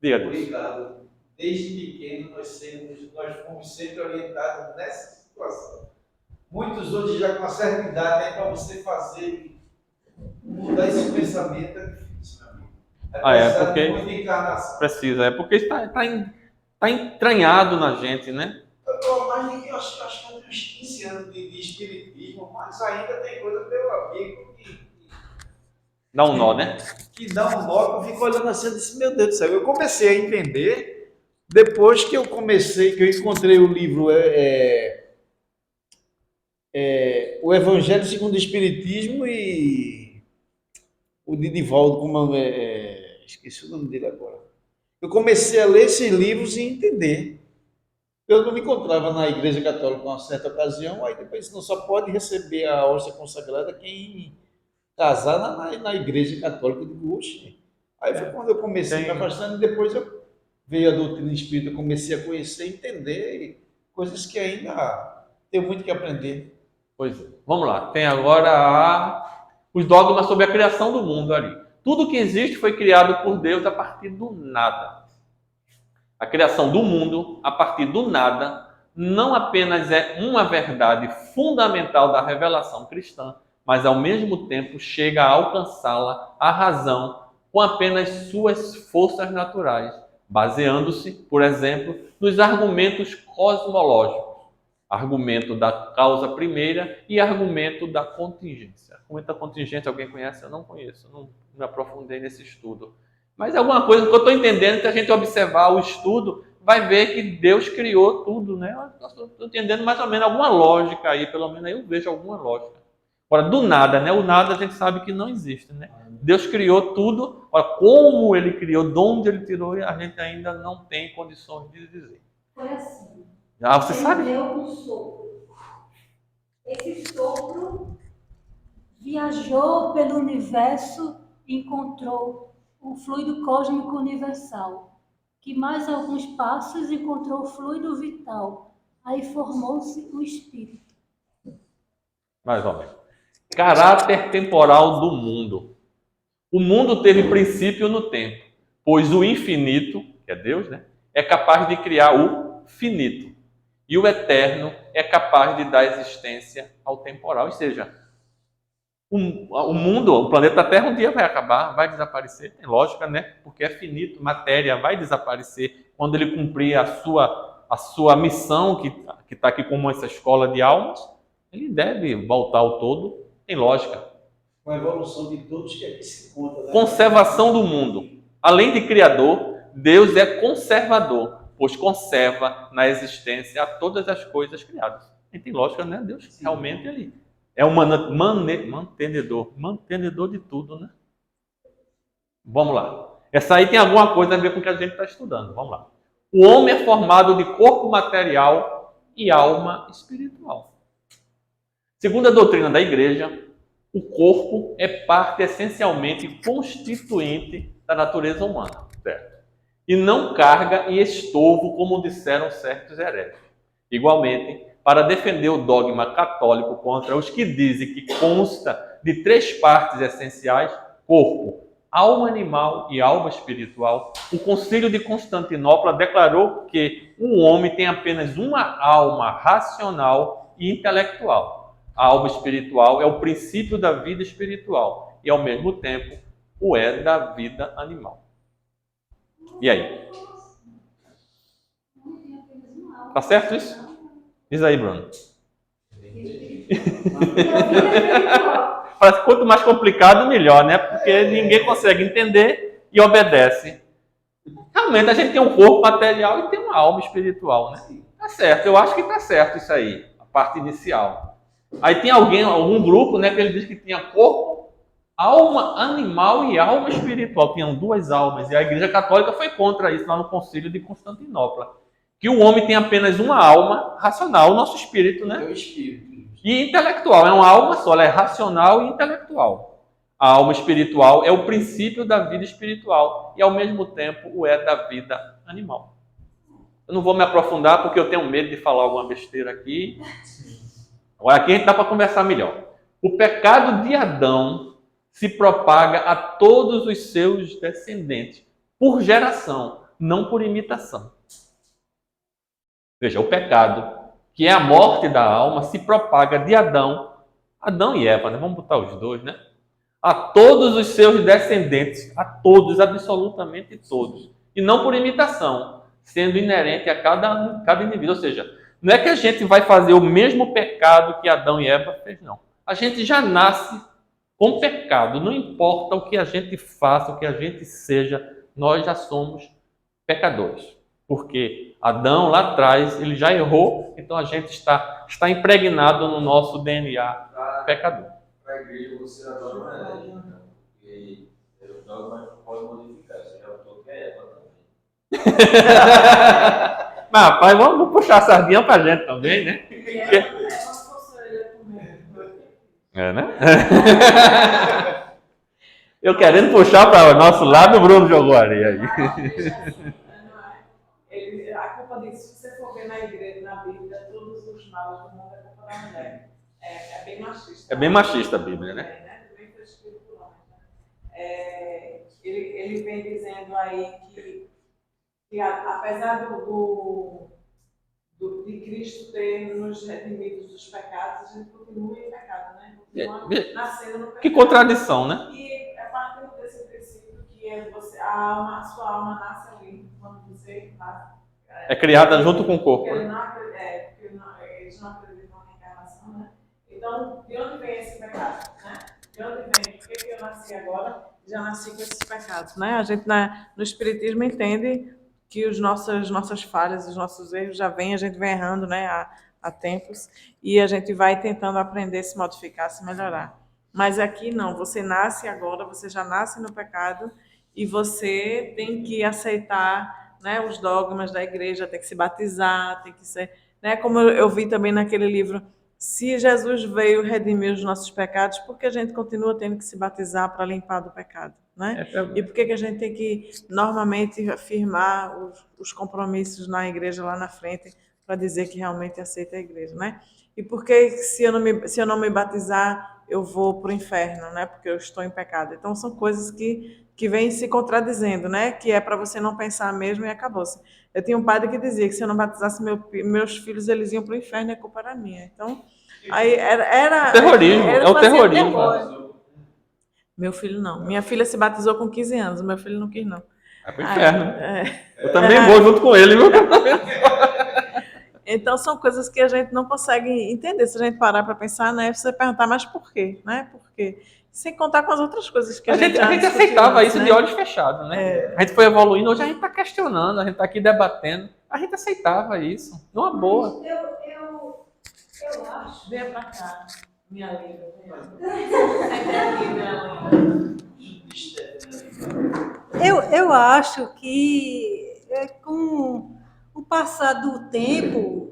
Speaker 4: Diga, Deus.
Speaker 2: Obrigado. Desde pequeno nós fomos sempre orientados nessa situação. Muitos hoje já com uma certa idade, para você fazer, mudar esse pensamento é difícil, meu amigo.
Speaker 4: Porque
Speaker 2: muita encarnação.
Speaker 4: precisa, porque está entranhado na gente, né?
Speaker 2: Eu estou mais de que eu acho que eu tenho uns 15 anos de espiritismo, mas ainda tem coisa, meu amigo,
Speaker 4: Dá um nó, né?
Speaker 2: que dá um nó, eu fico olhando assim e disse, meu Deus do céu, eu comecei a entender depois que eu encontrei o livro O Evangelho segundo o Espiritismo e o de Divaldo, esqueci o nome dele agora. Eu comecei a ler esses livros e entender. Eu não me encontrava na Igreja Católica em uma certa ocasião, aí depois não só pode receber a hóstia consagrada quem casar na Igreja Católica. Eu digo, oxe. Aí foi quando eu comecei a me afastando e depois eu veio a doutrina espírita, eu comecei a conhecer, entender coisas que ainda tenho muito que aprender.
Speaker 4: Pois é. Vamos lá. Tem agora os dogmas sobre a criação do mundo ali. Tudo que existe foi criado por Deus a partir do nada. A criação do mundo a partir do nada não apenas é uma verdade fundamental da revelação cristã, mas ao mesmo tempo chega a alcançá-la a razão com apenas suas forças naturais, baseando-se, por exemplo, nos argumentos cosmológicos, argumento da causa primeira e argumento da contingência. Argumento da contingência, alguém conhece? Eu não conheço, não me aprofundei nesse estudo. Mas alguma coisa que eu estou entendendo, se a gente observar o estudo, vai ver que Deus criou tudo, né? Eu estou entendendo mais ou menos alguma lógica aí, pelo menos aí eu vejo alguma lógica. Agora, do nada, né? O nada a gente sabe que não existe, né? Deus criou tudo, agora, como Ele criou, de onde Ele tirou, a gente ainda não tem condições de dizer.
Speaker 3: Foi assim.
Speaker 4: Ah, você
Speaker 3: Ele
Speaker 4: sabe?
Speaker 3: deu um sopro. Esse sopro viajou pelo universo e encontrou o fluido cósmico universal, que mais alguns passos encontrou o fluido vital. Aí formou-se o espírito.
Speaker 4: Mais ou menos. Caráter temporal do mundo. O mundo teve princípio no tempo, pois o infinito, que é Deus, né, é capaz de criar o finito. E o eterno é capaz de dar existência ao temporal. Ou seja, o mundo, o planeta Terra um dia vai acabar, vai desaparecer. Tem lógica, né? Porque é finito, matéria vai desaparecer quando ele cumprir a sua missão, que está aqui como essa escola de almas, ele deve voltar ao todo. Tem lógica.
Speaker 2: Com a evolução de todos que aqui se conta. Né?
Speaker 4: Conservação do mundo. Além de criador, Deus é conservador, pois conserva na existência a todas as coisas criadas. E tem lógica, né? Deus
Speaker 2: Sim.
Speaker 4: Realmente ele é um mantenedor de tudo, né? Vamos lá. Essa aí tem alguma coisa a ver com o que a gente está estudando. Vamos lá. O homem é formado de corpo material e alma espiritual. Segundo a doutrina da Igreja, o corpo é parte essencialmente constituinte da natureza humana, certo? E não carga e estorvo, como disseram certos hereges. Igualmente, para defender o dogma católico contra os que dizem que consta de 3 partes essenciais, corpo, alma animal e alma espiritual, o Concílio de Constantinopla declarou que o homem tem apenas uma alma racional e intelectual. A alma espiritual é o princípio da vida espiritual e, ao mesmo tempo, o é da vida animal. E aí? Tá certo isso? Diz aí, Bruno. Parece que quanto mais complicado, melhor, né? Porque ninguém consegue entender e obedece. Realmente, a gente tem um corpo material e tem uma alma espiritual, né? Tá certo, eu acho que tá certo isso aí, a parte inicial. Aí tem algum grupo, né, que ele diz que tinha corpo, alma animal e alma espiritual. Tinham 2 almas. E a Igreja Católica foi contra isso lá no Concílio de Constantinopla. Que o homem tem apenas uma alma racional, o nosso espírito, né?
Speaker 2: É o espírito.
Speaker 4: E intelectual. É uma alma só, ela é racional e intelectual. A alma espiritual é o princípio da vida espiritual e, ao mesmo tempo, o é da vida animal. Eu não vou me aprofundar porque eu tenho medo de falar alguma besteira aqui. Agora aqui a gente dá para conversar melhor. O pecado de Adão se propaga a todos os seus descendentes, por geração, não por imitação. Veja, o pecado, que é a morte da alma, se propaga de Adão e Eva, né? Vamos botar os dois, né? A todos os seus descendentes, a todos, absolutamente todos. E não por imitação, sendo inerente a cada indivíduo. Ou seja, não é que a gente vai fazer o mesmo pecado que Adão e Eva fez, não. A gente já nasce com pecado. Não importa o que a gente faça, o que a gente seja, nós já somos pecadores. Porque Adão, lá atrás, ele já errou, então a gente está impregnado no nosso DNA pecador.
Speaker 5: Para a igreja, você adora uma herege, então. Porque o dogma pode modificar. Você já botou que é Eva também.
Speaker 4: Mas, rapaz, vamos puxar a sardinha pra gente também, né? É, né? Eu querendo puxar para o nosso lado, o Bruno jogou areia aí.
Speaker 6: A culpa disso, se você for ver na igreja, na Bíblia, todos os males do mundo é culpa da mulher. É bem machista.
Speaker 4: É bem machista a Bíblia, né?
Speaker 6: Bem espiritual. Ele vem dizendo aí que apesar de Cristo ter nos redimido dos pecados, a gente continua em pecado, né? Continua nascendo no pecado.
Speaker 4: Que contradição, né?
Speaker 6: E é parte desse princípio que a sua alma nasce ali, quando você nasce.
Speaker 4: É criada junto com o corpo.
Speaker 6: Porque
Speaker 4: Né?
Speaker 6: eles não acreditam na reencarnação, né? Então, de onde vem esse pecado? Né? De onde vem? Por que eu nasci agora? Já nasci com esses pecados,
Speaker 1: Né? A gente no Espiritismo entende que as nossas falhas, os nossos erros já vêm, a gente vem errando, né, há tempos, e a gente vai tentando aprender, se modificar, se melhorar. Mas aqui não, você nasce agora, você já nasce no pecado e você tem que aceitar, né, os dogmas da igreja, tem que se batizar, tem que ser, né, como eu vi também naquele livro, se Jesus veio redimir os nossos pecados, por que a gente continua tendo que se batizar para limpar do pecado? Né? E por que a gente tem que normalmente afirmar os compromissos na igreja lá na frente para dizer que realmente aceita a igreja, né? E por que se eu não me batizar eu vou para o inferno, né? Porque eu estou em pecado. Então são coisas que vêm se contradizendo, né? Que é para você não pensar mesmo e acabou-se. Eu tinha um padre que dizia que se eu não batizasse meus filhos eles iam para o inferno e a culpa era minha. Então aí era
Speaker 4: terrorismo, é o terrorismo.
Speaker 1: Meu filho não. Minha filha se batizou com 15 anos. Meu filho não quis, não.
Speaker 4: É pro inferno. Eu também vou junto com ele, viu?
Speaker 1: Então, são coisas que a gente não consegue entender. Se a gente parar para pensar, né? Você perguntar, mas por quê? Né? Por quê? Sem contar com as outras coisas que a gente
Speaker 4: aceitava isso, né? De olhos fechados, né? A gente foi evoluindo, hoje a gente está questionando, a gente está aqui debatendo. A gente aceitava isso, numa boa.
Speaker 3: Eu acho.
Speaker 6: Venha pra cá, minha linda.
Speaker 3: Eu acho que com o passar do tempo,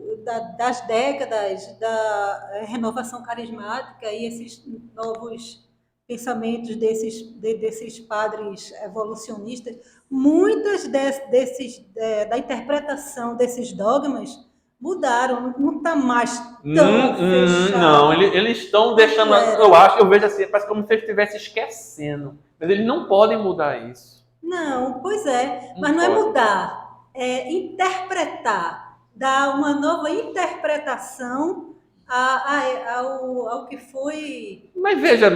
Speaker 3: das décadas, da renovação carismática e esses novos pensamentos desses padres evolucionistas, muitas da interpretação desses dogmas mudaram, não está mais tão fechado.
Speaker 4: Não, eles estão deixando, eu vejo assim, parece como se eles estivessem esquecendo, mas eles não podem mudar isso.
Speaker 3: Não, pois é, mas não é mudar, é interpretar, dar uma nova interpretação ao que foi.
Speaker 4: Mas veja,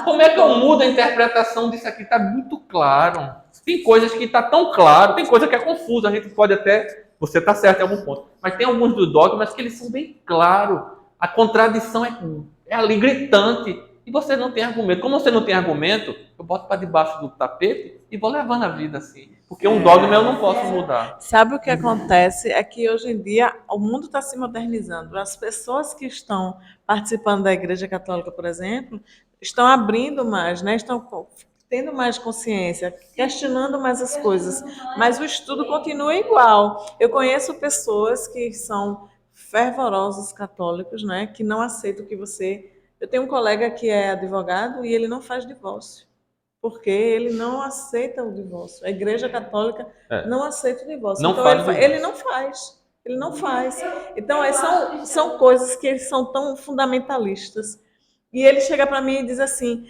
Speaker 4: como é que eu mudo a interpretação disso aqui? Está muito claro. Tem coisas que está tão claro, tem coisa que é confusa, a gente pode até. Você está certo em algum ponto. Mas tem alguns dos dogmas que eles são bem claros. A contradição é ali gritante. E você não tem argumento. Como você não tem argumento, eu boto para debaixo do tapete e vou levando a vida assim. Porque um dogma eu não posso mudar.
Speaker 1: Sabe o que acontece? É que hoje em dia o mundo está se modernizando. As pessoas que estão participando da Igreja Católica, por exemplo, estão abrindo mais, né? Estão tendo mais consciência, questionando mais as coisas, mas o estudo continua igual. Eu conheço pessoas que são fervorosos católicos, né, que não aceitam que você... Eu tenho um colega que é advogado e ele não faz divórcio, porque ele não aceita o divórcio. A Igreja Católica não aceita o divórcio.
Speaker 4: Não
Speaker 1: então
Speaker 4: faz
Speaker 1: ele não faz. Ele não faz. Então são coisas que são tão fundamentalistas. E ele chega para mim e diz assim: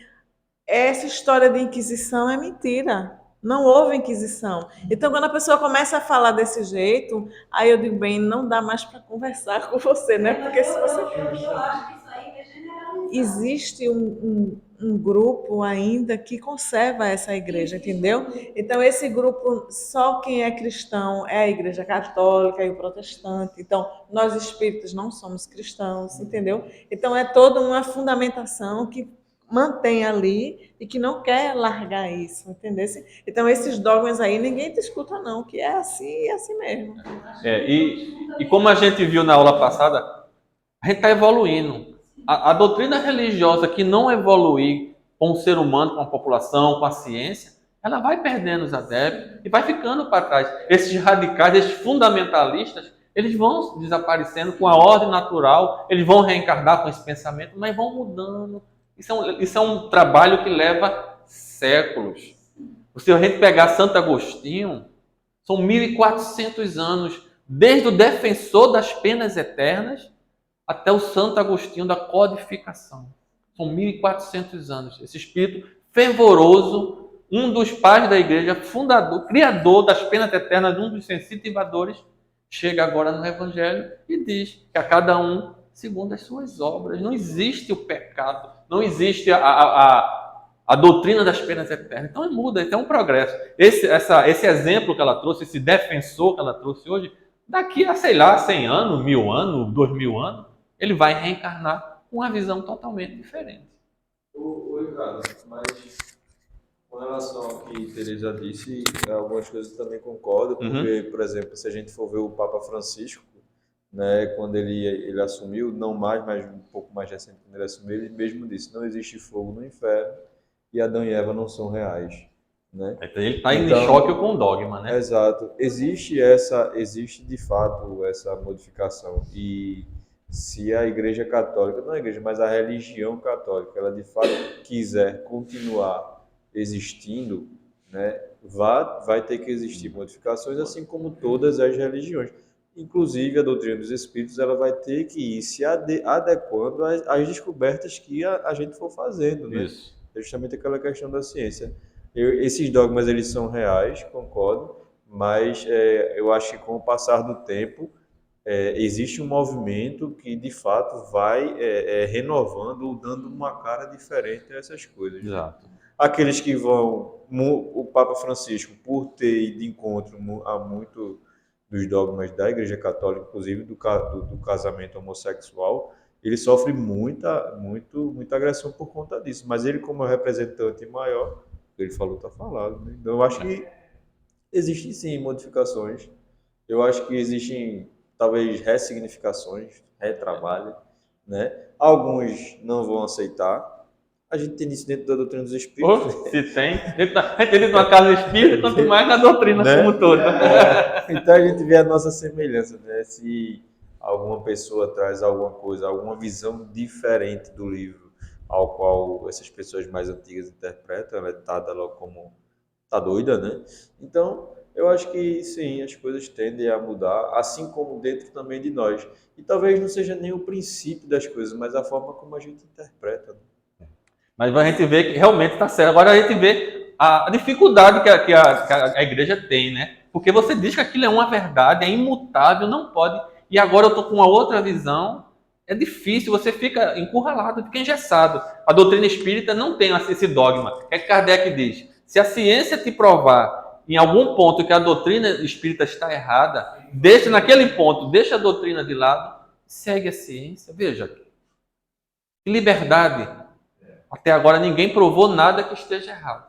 Speaker 1: essa história de Inquisição é mentira. Não houve Inquisição. Então, quando a pessoa começa a falar desse jeito, aí eu digo, bem, não dá mais para conversar com você, né? Porque se você...
Speaker 3: Eu acho que isso aí é generalizado.
Speaker 1: Existe um grupo ainda que conserva essa igreja, entendeu? Então, esse grupo, só quem é cristão é a igreja católica e o protestante. Então, nós espíritas não somos cristãos, entendeu? Então, é toda uma fundamentação que mantém ali e que não quer largar isso, entendeu? Então, esses dogmas aí, ninguém discuta não, que é assim e é assim mesmo.
Speaker 4: E como a gente viu na aula passada, a gente está evoluindo. A doutrina religiosa que não evoluir com o ser humano, com a população, com a ciência, ela vai perdendo os adeptos e vai ficando para trás. Esses radicais, esses fundamentalistas, eles vão desaparecendo com a ordem natural, eles vão reencarnar com esse pensamento, mas vão mudando. Isso é um trabalho que leva séculos. Se a gente pegar Santo Agostinho, são 1.400 anos, desde o defensor das penas eternas até o Santo Agostinho da codificação. São 1.400 anos. Esse espírito fervoroso, um dos pais da igreja, fundador, criador das penas eternas, um dos sensitivadores, chega agora no Evangelho e diz que a cada um segundo as suas obras. Não existe o pecado, não existe a doutrina das penas eternas. Então muda, então é um progresso. Esse exemplo que ela trouxe, esse defensor que ela trouxe hoje, daqui a, sei lá, 100 anos, 1000 anos, 2000 anos, ele vai reencarnar com uma visão totalmente diferente.
Speaker 5: O Ricardo, mas com relação ao que Teresa disse, algumas coisas eu também concordo, porque, por exemplo, se a gente for ver o Papa Francisco, né, quando ele assumiu, não mais, mas um pouco mais recente, quando ele assumiu, ele mesmo disse: não existe fogo no inferno e Adão e Eva não são reais. Né?
Speaker 4: Ele está em choque com o dogma, né?
Speaker 5: Exato. Existe de fato essa modificação. E se a Igreja Católica, não a Igreja, mas a religião católica, ela de fato quiser continuar existindo, né, vai ter que existir modificações, assim como todas as religiões. Inclusive a doutrina dos Espíritos, ela vai ter que ir se adequando às descobertas que a gente for fazendo, né?
Speaker 4: Isso.
Speaker 5: É justamente aquela questão da ciência. Esses dogmas, eles são reais, concordo, mas eu acho que com o passar do tempo, existe um movimento que, de fato, vai renovando ou dando uma cara diferente a essas coisas.
Speaker 4: Exato.
Speaker 5: Aqueles que vão... O Papa Francisco, por ter ido de encontro a muito dos dogmas da Igreja Católica, inclusive do casamento homossexual, ele sofre muita agressão por conta disso. Mas ele, como representante maior, ele falou, está falado. Né? Então, eu acho que existem, sim, modificações. Eu acho que existem, talvez, ressignificações, retrabalho. Né? Alguns não vão aceitar. A gente tem isso dentro da doutrina dos espíritos.
Speaker 4: Se tem. A gente tem numa casa espírita, quanto mais na doutrina, né? Como toda.
Speaker 5: Então, a gente vê a nossa semelhança. Né? Se alguma pessoa traz alguma coisa, alguma visão diferente do livro ao qual essas pessoas mais antigas interpretam, ela é dada logo como tá doida, né? Então, eu acho que sim, as coisas tendem a mudar, assim como dentro também de nós. E talvez não seja nem o princípio das coisas, mas a forma como a gente interpreta. Né?
Speaker 4: Mas a gente vê que realmente está certo. Agora a gente vê a dificuldade que a igreja tem, né? Porque você diz que aquilo é uma verdade, é imutável, não pode. E agora eu estou com uma outra visão. É difícil, você fica encurralado, fica engessado. A doutrina espírita não tem esse dogma. O que Kardec diz? Se a ciência te provar em algum ponto que a doutrina espírita está errada, deixa naquele ponto, deixa a doutrina de lado, segue a ciência. Veja, que liberdade. Até agora ninguém provou nada que esteja errado.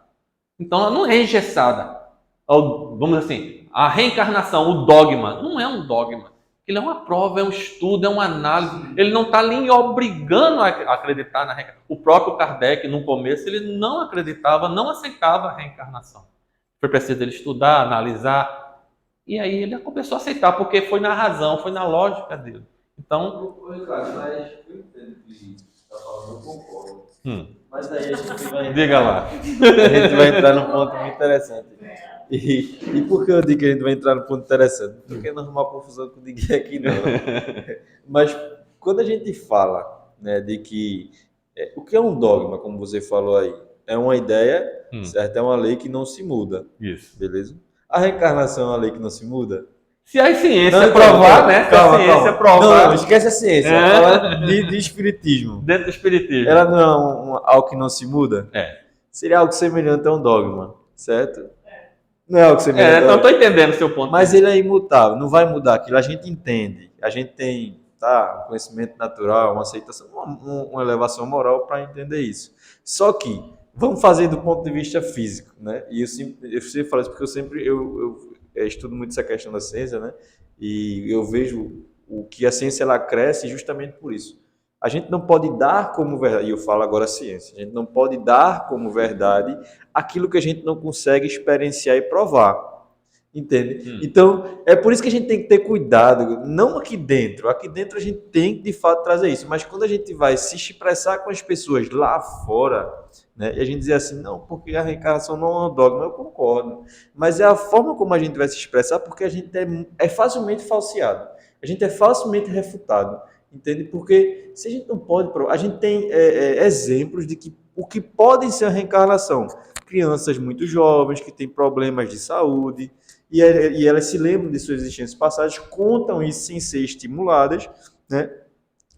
Speaker 4: Então ela não é engessada. Vamos dizer assim, a reencarnação, o dogma, não é um dogma. Ele é uma prova, é um estudo, é uma análise. Ele não está ali obrigando a acreditar na reencarnação. O próprio Kardec, no começo, ele não acreditava, não aceitava a reencarnação. Foi preciso ele estudar, analisar. E aí ele começou a aceitar, porque foi na razão, foi na lógica dele. Então...
Speaker 5: Ricardo, mas eu entendo que você está falando, eu concordo. Mas daí a gente vai...
Speaker 4: Diga lá.
Speaker 5: A gente vai entrar num ponto muito interessante. E por que eu digo que a gente vai entrar num ponto interessante? Porque não arrumar confusão com ninguém aqui, não. Mas quando a gente fala, né, de que O que é um dogma, como você falou aí? É uma ideia,
Speaker 4: Hum.
Speaker 5: certo? É uma lei que não se muda,
Speaker 4: Isso.
Speaker 5: beleza? A reencarnação é uma lei que não se muda?
Speaker 4: Se a ciência
Speaker 5: Não,
Speaker 4: provar, né? Se a
Speaker 5: calma,
Speaker 4: ciência
Speaker 5: calma.
Speaker 4: provar
Speaker 5: Não, esquece a ciência.
Speaker 4: É.
Speaker 5: Fala de espiritismo.
Speaker 4: dentro do espiritismo.
Speaker 5: Ela não é algo que não se muda?
Speaker 4: É.
Speaker 5: Seria algo semelhante a um dogma, certo? Não é algo semelhante a
Speaker 4: Não estou entendendo o seu ponto.
Speaker 5: Mas ele é imutável, não vai mudar aquilo. A gente entende, a gente tem um conhecimento natural, uma aceitação, uma elevação moral para entender isso. Só que, vamos fazer do ponto de vista físico, né? E eu sempre falo isso porque eu estudo muito essa questão da ciência, né? E eu vejo o que a ciência ela cresce justamente por isso. A gente não pode dar como verdade, e eu falo agora a ciência, a gente não pode dar como verdade aquilo que a gente não consegue experienciar e provar. Entende? Então, é por isso que a gente tem que ter cuidado, não aqui dentro a gente tem que de fato trazer isso, mas quando a gente vai se expressar com as pessoas lá fora, né, e a gente dizer assim, não, porque a reencarnação não é um dogma, eu concordo, mas é a forma como a gente vai se expressar, porque a gente é facilmente falseado, a gente é facilmente refutado, entende? Porque se a gente não pode provar, a gente tem exemplos de que o que podem ser a reencarnação, crianças muito jovens que têm problemas de saúde, e elas se lembram de suas existências passadas, contam isso sem ser estimuladas, né?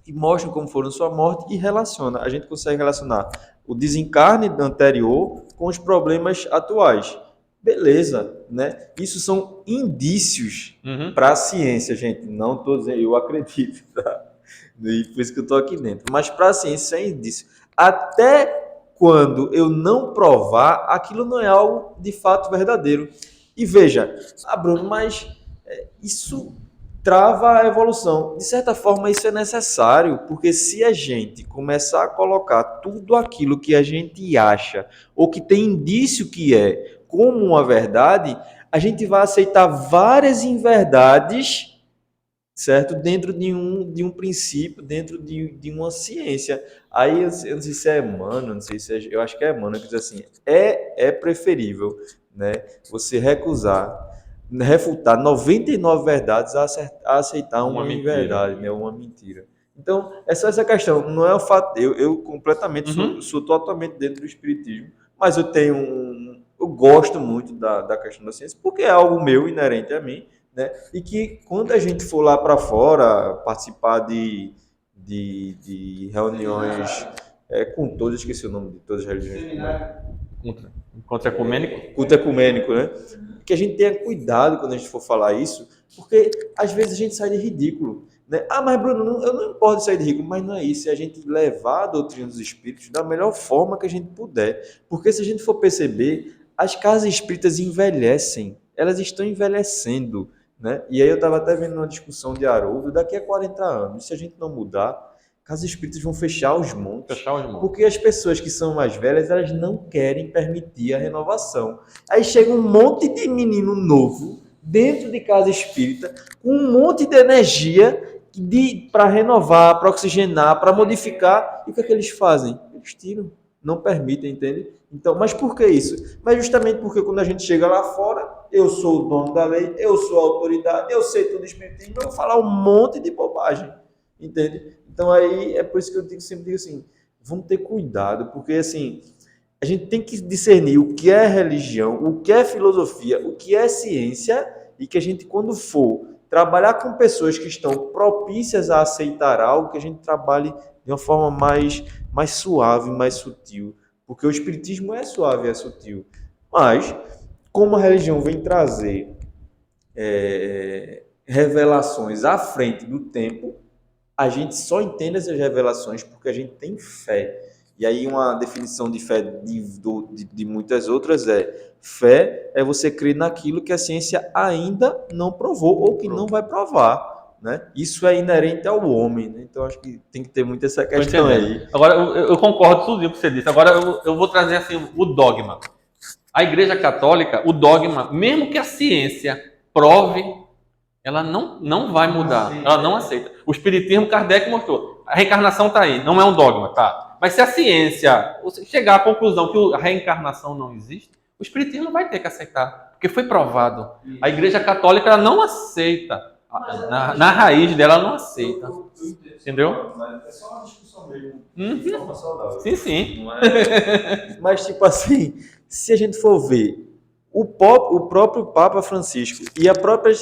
Speaker 5: E mostram como foram sua morte e relaciona. A gente consegue relacionar o desencarne anterior com os problemas atuais. Beleza, né? Isso são indícios para a ciência, gente. Não estou dizendo, eu acredito, tá? E por isso que eu estou aqui dentro. Mas para a ciência é indício. Até quando eu não provar, aquilo não é algo de fato verdadeiro. E veja, Bruno, mas isso trava a evolução. De certa forma, isso é necessário, porque se a gente começar a colocar tudo aquilo que a gente acha, ou que tem indício que é, como uma verdade, a gente vai aceitar várias inverdades, certo? Dentro de um princípio, dentro de uma ciência. Aí, eu não sei se é Emmanuel, não sei se é, eu acho que é Emmanuel, que diz assim, é preferível, né, você refutar 99 verdades a aceitar uma inverdade, né, uma mentira. Então, é só essa questão, não é o fato, eu completamente sou totalmente dentro do espiritismo, mas eu gosto muito da questão da ciência, porque é algo meu, inerente a mim, né, e que quando a gente for lá para fora, participar de reuniões com todos, esqueci o nome de todas as religiões.
Speaker 4: Encontro ecumênico?
Speaker 5: Culto ecumênico, né? Que a gente tenha cuidado quando a gente for falar isso, porque às vezes a gente sai de ridículo, né? Mas Bruno, eu não importo sair de ridículo, mas não é isso, é a gente levar a doutrina dos espíritos da melhor forma que a gente puder, porque se a gente for perceber, as casas espíritas envelhecem, elas estão envelhecendo, né? E aí eu estava até vendo uma discussão de Haroldo, daqui a 40 anos, se a gente não mudar, casas espíritas vão fechar os montes, porque as pessoas que são mais velhas, elas não querem permitir a renovação. Aí chega um monte de menino novo dentro de casa espírita, com um monte de energia para renovar, para oxigenar, para modificar, e o que é que eles fazem? Eles tiram, não permitem, entende? Então, mas por que isso? Mas justamente porque quando a gente chega lá fora, eu sou o dono da lei, eu sou a autoridade, eu sei tudo espiritismo, eu vou falar um monte de bobagem, entende? Então aí é por isso que eu sempre digo assim, vamos ter cuidado, porque assim, a gente tem que discernir o que é religião, o que é filosofia, o que é ciência, e que a gente, quando for trabalhar com pessoas que estão propícias a aceitar algo, que a gente trabalhe de uma forma mais suave, mais sutil, porque o espiritismo é suave, é sutil, mas como a religião vem trazer revelações à frente do tempo, a gente só entende essas revelações porque a gente tem fé. E aí uma definição de fé de muitas outras fé é você crer naquilo que a ciência ainda não provou ou que não vai provar, né? Isso é inerente ao homem, né? Então acho que tem que ter muito essa questão aí.
Speaker 4: Agora, eu concordo com tudo o que você disse. Agora eu vou trazer assim, o dogma. A Igreja Católica, o dogma, mesmo que a ciência prove, ela não vai mudar, ela não aceita. O Espiritismo, Kardec mostrou, a reencarnação está aí, não é um dogma, tá? Mas se a ciência chegar à conclusão que a reencarnação não existe, o Espiritismo vai ter que aceitar, porque foi provado. A Igreja Católica ela não aceita, na raiz dela ela não aceita. Entendeu?
Speaker 5: Mas é só uma discussão mesmo.
Speaker 4: Uhum.
Speaker 5: De forma saudável.
Speaker 4: Sim, sim.
Speaker 5: Não é... Mas, tipo assim, se a gente for ver o próprio Papa Francisco e a própria...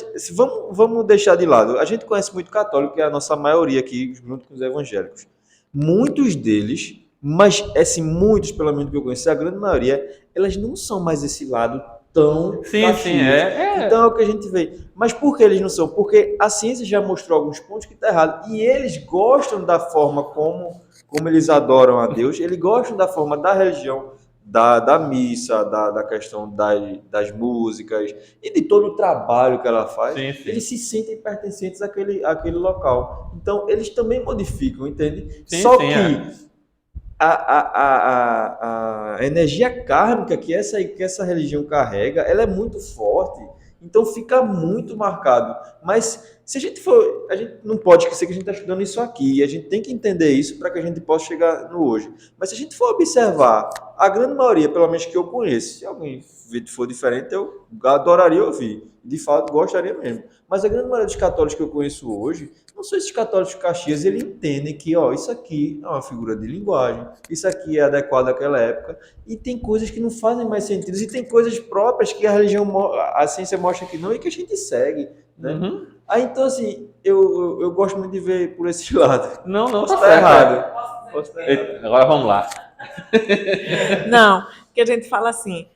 Speaker 5: Vamos deixar de lado. A gente conhece muito católico, que é a nossa maioria aqui, junto com os evangélicos. Muitos deles, mas assim, muitos, pelo menos que eu conheço, a grande maioria, elas não são mais esse lado tão
Speaker 4: Sim,
Speaker 5: caxias. Então é o que a gente vê. Mas por que eles não são? Porque a ciência já mostrou alguns pontos que está errado. E eles gostam da forma como eles adoram a Deus, eles gostam da forma da religião, da missa, da questão das músicas e de todo o trabalho que ela faz.
Speaker 4: Sim, sim.
Speaker 5: Eles se sentem pertencentes àquele local. Então eles também modificam, entende?
Speaker 4: Sim,
Speaker 5: Só
Speaker 4: sim,
Speaker 5: que a energia kármica que essa religião carrega, ela é muito forte, então fica muito marcado. Mas se a gente não pode esquecer que a gente está estudando isso aqui, e a gente tem que entender isso para que a gente possa chegar no hoje. Mas se a gente for observar, a grande maioria, pelo menos que eu conheço, se alguém for diferente, eu adoraria ouvir, de fato gostaria mesmo. Mas a grande maioria dos católicos que eu conheço hoje, não são esses católicos caxias, eles entendem que isso aqui é uma figura de linguagem, isso aqui é adequado àquela época, e tem coisas que não fazem mais sentido, e tem coisas próprias que a religião, a ciência mostra que não, e que a gente segue, né?
Speaker 4: Uhum.
Speaker 5: Aí, então, assim, eu gosto muito de ver por esse lado.
Speaker 4: Não,
Speaker 5: Posso
Speaker 4: tá
Speaker 5: estar
Speaker 4: certo.
Speaker 5: errado.
Speaker 6: Posso dizer?
Speaker 4: Eita, agora vamos lá.
Speaker 1: Não, que a gente fala assim,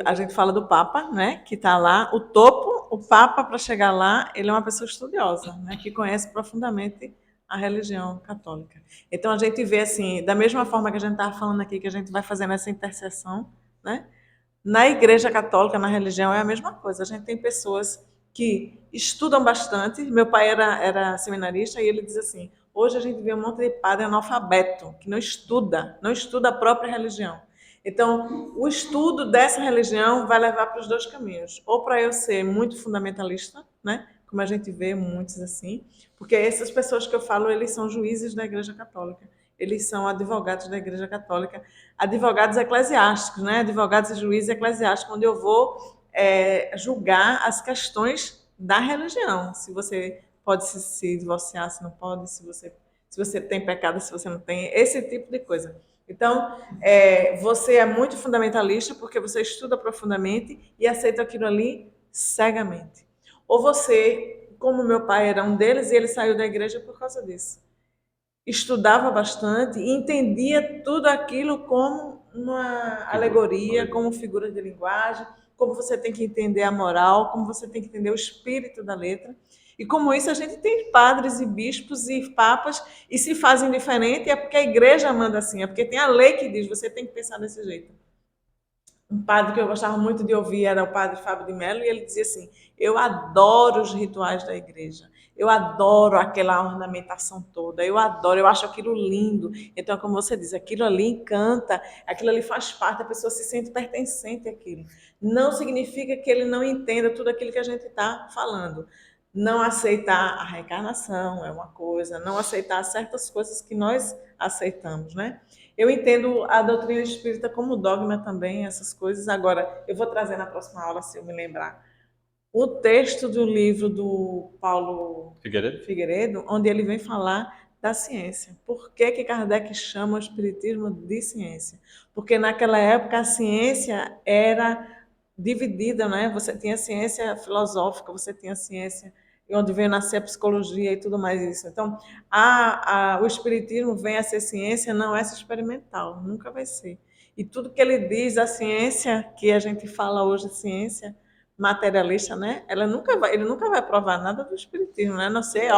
Speaker 1: a gente fala do Papa, né, que está lá, o topo, o Papa, para chegar lá, ele é uma pessoa estudiosa, né, que conhece profundamente a religião católica. Então a gente vê assim, da mesma forma que a gente estava falando aqui, que a gente vai fazendo essa interseção, né, na Igreja Católica, na religião, é a mesma coisa. A gente tem pessoas que estudam bastante. Meu pai era seminarista e ele diz assim, hoje a gente vê um monte de padre analfabeto, que não estuda a própria religião. Então, o estudo dessa religião vai levar para os dois caminhos. Ou para eu ser muito fundamentalista, né? Como a gente vê muitos assim, porque essas pessoas que eu falo, eles são juízes da Igreja Católica. Eles são advogados da Igreja Católica, advogados eclesiásticos, né? Advogados e juízes eclesiásticos, onde eu vou julgar as questões da religião. Se você pode se divorciar, se não pode, se você tem pecado, se você não tem, esse tipo de coisa. Então, você é muito fundamentalista porque você estuda profundamente e aceita aquilo ali cegamente. Ou você, como meu pai era um deles, e ele saiu da igreja por causa disso. Estudava bastante e entendia tudo aquilo como uma alegoria, como figura de linguagem, como você tem que entender a moral, como você tem que entender o espírito da letra. E como isso a gente tem padres e bispos e papas e se fazem diferente é porque a igreja manda assim, é porque tem a lei que diz, você tem que pensar desse jeito. Um padre que eu gostava muito de ouvir era o padre Fábio de Mello e ele dizia assim, eu adoro os rituais da igreja, eu adoro aquela ornamentação toda, eu acho aquilo lindo. Então, como você diz, aquilo ali encanta, aquilo ali faz parte, a pessoa se sente pertencente àquilo. Não significa que ele não entenda tudo aquilo que a gente está falando. Não aceitar a reencarnação é uma coisa, não aceitar certas coisas que nós aceitamos, né? Eu entendo a doutrina espírita como dogma também, essas coisas. Agora, eu vou trazer na próxima aula, se eu me lembrar, o texto do livro do Paulo Figueiredo, onde ele vem falar da ciência. Por que Kardec chama o espiritismo de ciência? Porque naquela época a ciência era dividida, né? Você tinha ciência filosófica, você tinha ciência onde veio nascer a psicologia e tudo mais isso. Então, o espiritismo vem a ser ciência, não é experimental, nunca vai ser. E tudo que ele diz, a ciência que a gente fala hoje, ciência materialista, né? Ele nunca vai provar nada do espiritismo, né? A não ser,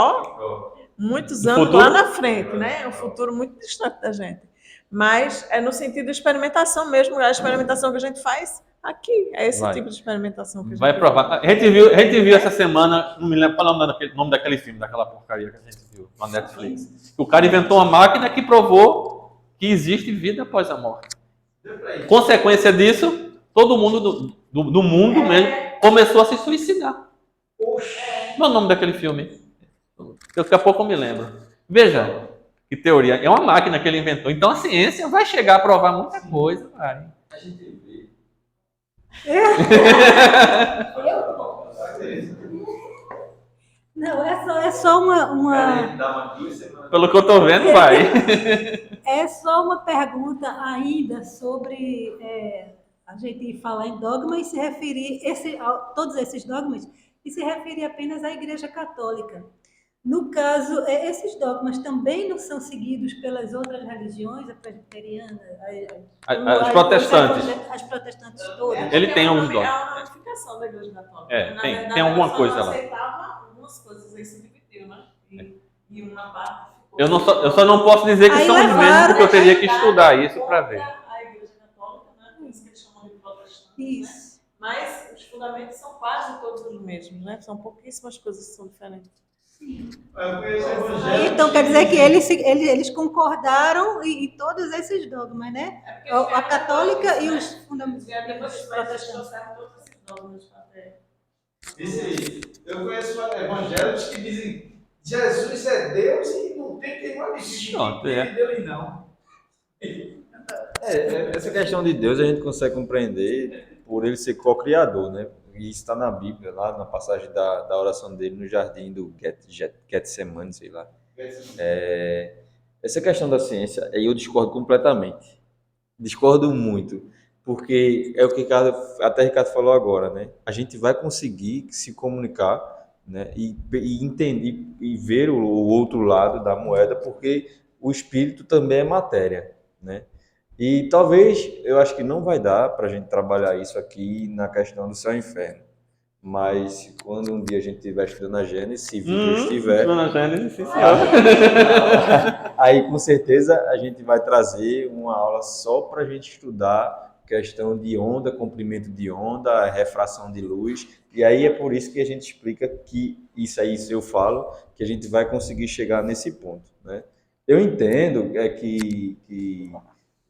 Speaker 1: muitos anos lá na frente, né? Um futuro muito distante da gente. Mas é no sentido de experimentação mesmo, a experimentação que a gente faz aqui. É esse tipo de experimentação que a gente
Speaker 4: vai provar. A gente viu essa semana, não me lembro qual é o nome daquele filme, daquela porcaria que a gente viu na Netflix. O cara inventou uma máquina que provou que existe vida após a morte. Consequência disso, todo mundo do mundo mesmo começou a se suicidar. Qual é o nome daquele filme? Daqui a pouco eu me lembro. Veja, que teoria. É uma máquina que ele inventou. Então a ciência vai chegar a provar muita coisa. Vai.
Speaker 5: A gente vê.
Speaker 3: Não, é só uma
Speaker 5: Dá umas 2 semanas.
Speaker 4: Pelo que eu tô vendo, vai.
Speaker 3: é só uma pergunta ainda sobre a gente falar em dogma e se referir a todos esses dogmas e se referir apenas à Igreja Católica. No caso, esses dogmas também não são seguidos pelas outras religiões, a presbiteriana,
Speaker 4: As protestantes.
Speaker 3: as protestantes todas.
Speaker 4: Ele tem uns
Speaker 6: É
Speaker 4: dogmas.
Speaker 6: uma ramificação da Igreja Católica.
Speaker 4: É,
Speaker 6: Na
Speaker 4: tem
Speaker 6: verdade,
Speaker 4: alguma
Speaker 6: ela só
Speaker 4: coisa
Speaker 6: não
Speaker 4: lá.
Speaker 6: aceitava algumas coisas, aí se dividiu, né? E uma parte ficou.
Speaker 4: Eu só não posso dizer que
Speaker 3: Aí
Speaker 4: são os mesmos,
Speaker 3: levaram-
Speaker 4: porque eu teria que estudar isso para ver.
Speaker 6: A Igreja Católica, né? Por isso que eles chamam de protestante.
Speaker 3: Isso.
Speaker 6: Mas os fundamentos são quase todos os mesmos, né? São pouquíssimas coisas que são diferentes.
Speaker 2: Eu conheço evangélicos.
Speaker 3: Então, quer dizer que eles concordaram em todos esses dogmas, né? A católica e os fundamentos protestantes.
Speaker 6: trouxeram todos esses dogmas para a terra.
Speaker 2: Isso aí. Eu conheço evangélicos que dizem Jesus é Deus e não tem quem modifique
Speaker 4: Pronto, é.
Speaker 2: dele, não.
Speaker 5: Essa questão de Deus a gente consegue compreender por ele ser co-criador, né? E isso está na Bíblia, lá na passagem da oração dele no jardim do Getsemane, sei lá. Essa questão da ciência, aí eu discordo completamente. Discordo muito. Porque é o que até Ricardo falou agora, né? A gente vai conseguir se comunicar, né? E entender e ver o outro lado da moeda, porque o espírito também é matéria, né? E talvez, eu acho que não vai dar para a gente trabalhar isso aqui na questão do céu e inferno. Mas quando um dia a gente estiver estudando a Gênesis, se vivo estiver, aí com certeza a gente vai trazer uma aula só para a gente estudar questão de onda, comprimento de onda, refração de luz. E aí é por isso que a gente explica que isso eu falo, que a gente vai conseguir chegar nesse ponto, né? Eu entendo que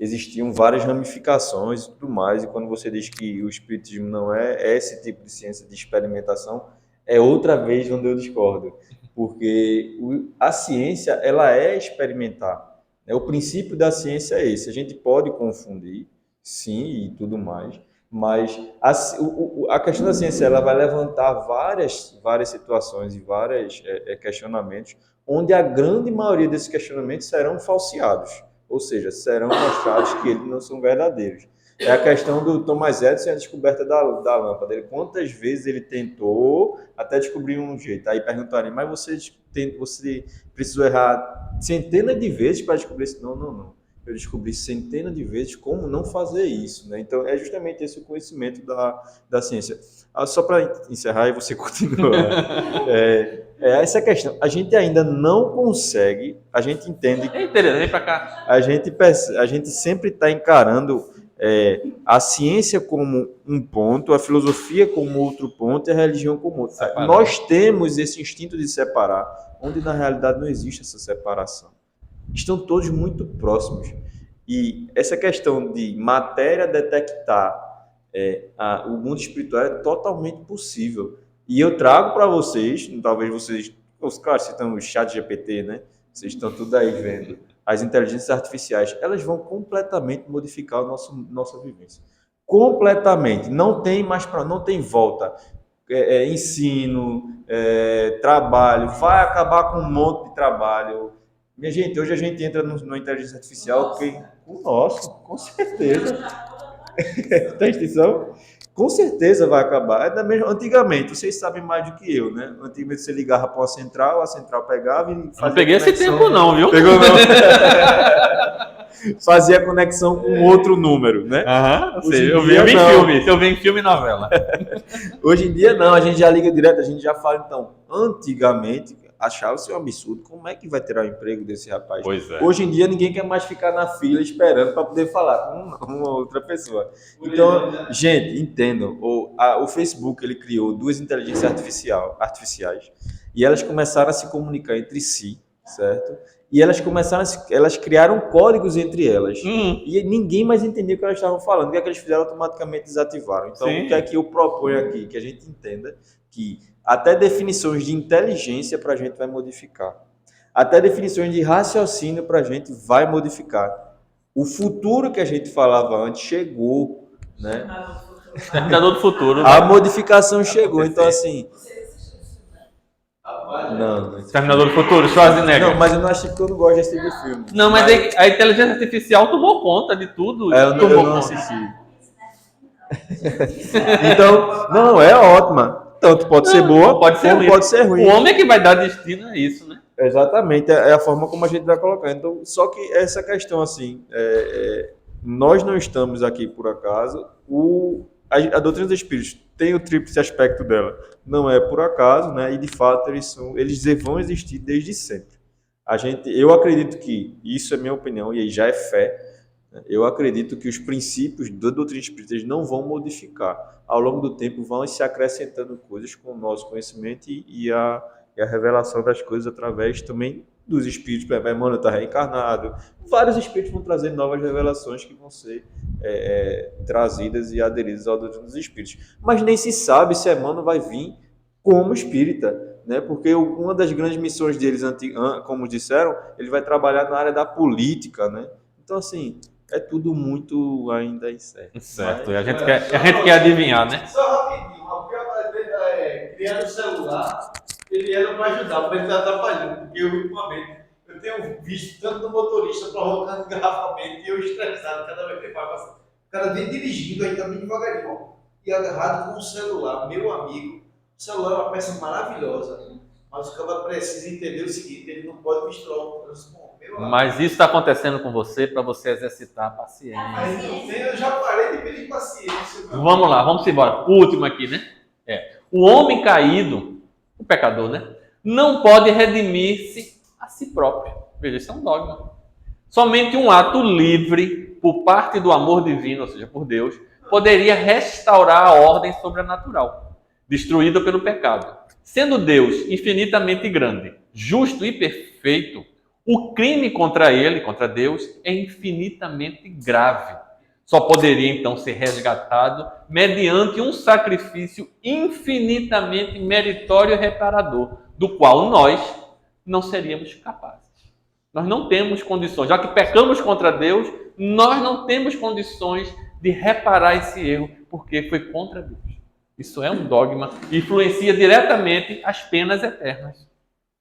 Speaker 5: existiam várias ramificações e tudo mais, e quando você diz que o espiritismo não é esse tipo de ciência de experimentação, é outra vez onde eu discordo, porque a ciência, ela é experimentar, né? O princípio da ciência é esse. A gente pode confundir, sim, e tudo mais, mas a questão da ciência, ela vai levantar várias situações e vários questionamentos, onde a grande maioria desses questionamentos serão falseados. Ou seja, serão mostrados que eles não são verdadeiros. É a questão do Thomas Edison e a descoberta da lâmpada. Quantas vezes ele tentou até descobrir um jeito. Aí perguntarem, mas você precisou errar centenas de vezes para descobrir isso? Não. Eu descobri centenas de vezes como não fazer isso, né? Então, é justamente esse o conhecimento da ciência. Só para encerrar e você continua. Essa questão. A gente ainda não consegue, a gente entende...
Speaker 4: Ei, Tereza, vem para cá.
Speaker 5: A gente sempre está encarando a ciência como um ponto, a filosofia como outro ponto e a religião como outro.
Speaker 4: Separado.
Speaker 5: Nós temos esse instinto de separar, onde na realidade não existe essa separação. Estão todos muito próximos. E essa questão de matéria detectar o mundo espiritual é totalmente possível. E eu trago para vocês, talvez vocês, claro, vocês estão no chat GPT, né? Vocês estão tudo aí vendo. As inteligências artificiais, elas vão completamente modificar nossa vivência. Completamente. Não tem volta. Ensino, trabalho, vai acabar com um monte de trabalho. Minha gente, hoje a gente entra na inteligência artificial com certeza. Tem extensão? Com certeza vai acabar. Antigamente, vocês sabem mais do que eu, né? Antigamente você ligava para a central pegava e fazia.
Speaker 4: Não peguei esse
Speaker 5: conexão.
Speaker 4: tempo, não, viu?
Speaker 5: Pegou não? Fazia conexão com outro número, né?
Speaker 4: Eu vi em filme e novela.
Speaker 5: Hoje em dia não, a gente já liga direto, a gente já fala. Então, antigamente achava-se um absurdo. Como é que vai tirar o emprego desse rapaz?
Speaker 4: Pois é.
Speaker 5: Hoje em dia ninguém quer mais ficar na fila esperando para poder falar com uma outra pessoa. Então, gente, entendam. O Facebook, ele criou 2 inteligências artificiais e elas começaram a se comunicar entre si, certo? E elas criaram códigos entre elas. E ninguém mais entendia o que elas estavam falando. O que é que eles fizeram? Automaticamente desativaram. Então,
Speaker 4: Sim.
Speaker 5: o que é que eu proponho aqui? Que a gente entenda que até definições de inteligência para a gente vai modificar. Até definições de raciocínio para a gente vai modificar. O futuro que a gente falava antes chegou, né?
Speaker 4: Terminador do futuro.
Speaker 5: A modificação chegou. Então, assim, Não.
Speaker 4: Exterminador do Futuro, Schwarzenegger.
Speaker 5: Não, mas eu não acho que eu não gosto desse tipo de filme.
Speaker 4: Não, mas a inteligência artificial tomou conta de tudo.
Speaker 5: Eu
Speaker 4: tomou
Speaker 5: não
Speaker 4: conta.
Speaker 5: assisti. Então, não, é ótima. Tanto pode ser boa,
Speaker 4: pode ser
Speaker 5: como
Speaker 4: ruim.
Speaker 5: pode ser ruim.
Speaker 4: O homem é que vai dar destino a isso, né?
Speaker 5: Exatamente, é a forma como a gente vai colocar. Então, só que essa questão, assim, nós não estamos aqui por acaso. A doutrina dos espíritos tem o tríplice aspecto dela. Não é por acaso, né? E de fato eles vão existir desde sempre. Eu acredito que, isso é minha opinião, e aí já é fé, né? Eu acredito que os princípios da doutrina espírita eles não vão modificar. Ao longo do tempo vão se acrescentando coisas com o nosso conhecimento e a revelação das coisas através também dos espíritos. Por exemplo, Emmanuel está reencarnado. Vários espíritos vão trazer novas revelações que vão ser trazidas e aderidas ao doutrina dos espíritos. Mas nem se sabe se Emmanuel vai vir como espírita, né? Porque uma das grandes missões deles, como disseram, ele vai trabalhar na área da política, né? Então, assim, é tudo muito ainda incerto.
Speaker 4: Certo, a gente quer adivinhar, né?
Speaker 2: Só rapidinho, criando o celular, ele era para ajudar, mas ele está atrapalhando, porque ultimamente eu tenho visto tanto no motorista provocando engarrafamento e eu estressado cada vez que ele passa. O cara vem dirigindo aí também devagarinho, ó, e agarrado com o celular. Meu amigo, o celular é uma peça maravilhosa, mas o cara precisa entender o seguinte: ele não pode misturar o trânsito com o meu.
Speaker 4: Mas isso está acontecendo com você para você exercitar a paciência.
Speaker 2: Aí eu já parei de pedir paciência.
Speaker 4: Vamos lá, vamos embora. O último aqui, né? O homem caído, o pecador, né? Não pode redimir-se a si próprio. Veja, isso é um dogma. Somente um ato livre por parte do amor divino, ou seja, por Deus, poderia restaurar a ordem sobrenatural, destruída pelo pecado. Sendo Deus infinitamente grande, justo e perfeito, o crime contra ele, contra Deus, é infinitamente grave. Só poderia então ser resgatado mediante um sacrifício infinitamente meritório e reparador, do qual nós não seríamos capazes. Nós não temos condições, já que pecamos contra Deus, nós não temos condições de reparar esse erro, porque foi contra Deus. Isso é um dogma e influencia diretamente as penas eternas.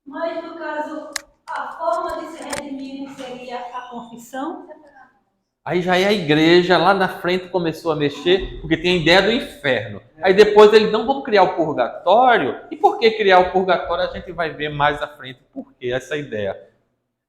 Speaker 3: Mas, no caso, a forma de se redimir seria a confissão?
Speaker 4: Aí já é a igreja, lá na frente começou a mexer, porque tem a ideia do inferno. Aí depois eles não vão criar o purgatório. E por que criar o purgatório? A gente vai ver mais à frente por que essa ideia.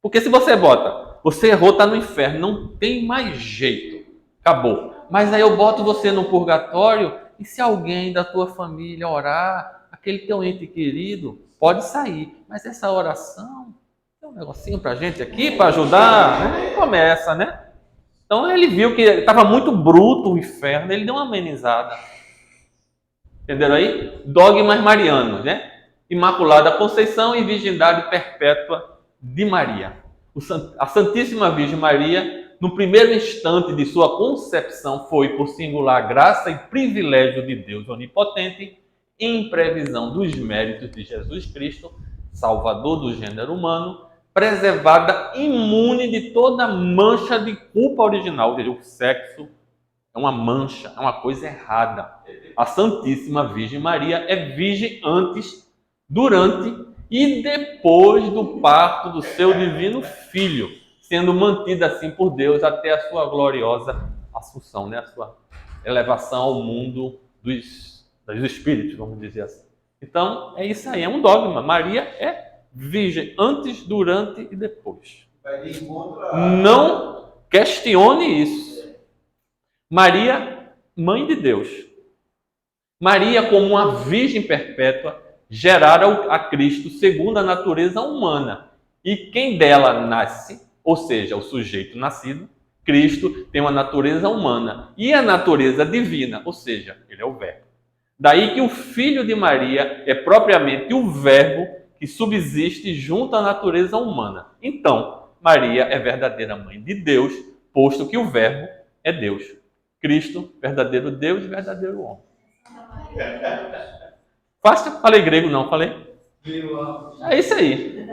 Speaker 4: Porque se você bota, você errou, está no inferno, não tem mais jeito, acabou. Mas aí eu boto você no purgatório, e se alguém da tua família orar, aquele teu ente querido, pode sair. Mas essa oração, tem um negocinho pra gente aqui, para ajudar, né? Começa, né? Então ele viu que estava muito bruto o inferno, ele deu uma amenizada. Entenderam aí? Dogmas marianos, né? Imaculada Conceição e Virgindade Perpétua de Maria. A Santíssima Virgem Maria, no primeiro instante de sua concepção, foi, por singular graça e privilégio de Deus Onipotente, em previsão dos méritos de Jesus Cristo, Salvador do gênero humano, preservada imune de toda mancha de culpa original. Ou seja, o sexo é uma mancha, é uma coisa errada. A Santíssima Virgem Maria é virgem antes, durante e depois do parto do seu divino Filho, sendo mantida assim por Deus até a sua gloriosa assunção, né? A sua elevação ao mundo dos espíritos, vamos dizer assim. Então, é isso aí, é um dogma. Maria é virgem antes, durante e depois. Não questione isso. Maria, mãe de Deus. Maria, como uma virgem perpétua, gerara a Cristo segundo a natureza humana. E quem dela nasce, ou seja, o sujeito nascido, Cristo, tem uma natureza humana. E a natureza divina, ou seja, ele é o Verbo. Daí que o Filho de Maria é propriamente o Verbo que subsiste junto à natureza humana. Então, Maria é verdadeira mãe de Deus, posto que o Verbo é Deus. Cristo, verdadeiro Deus e verdadeiro homem. Fácil? Falei grego não, falei? É isso aí.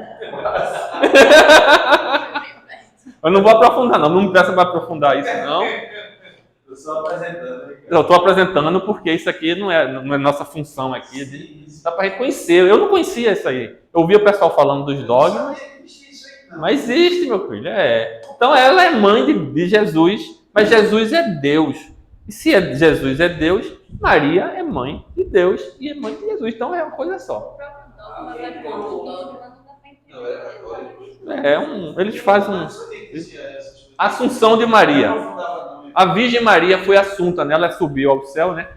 Speaker 4: Eu não vou aprofundar não me peça para aprofundar isso não.
Speaker 5: Tô só apresentando, né,
Speaker 4: Eu estou apresentando porque isso aqui não é nossa função aqui. Dá para reconhecer. Eu não conhecia isso aí. Eu ouvi o pessoal falando dos dogmas. Mas existe, meu filho. Então ela é mãe de Jesus, mas Jesus é Deus. E se Jesus é Deus, Maria é mãe de Deus e é mãe de Jesus. Então é uma coisa só. Eles fazem Assunção de Maria. A Virgem Maria foi assunta, né? Ela subiu ao céu, né?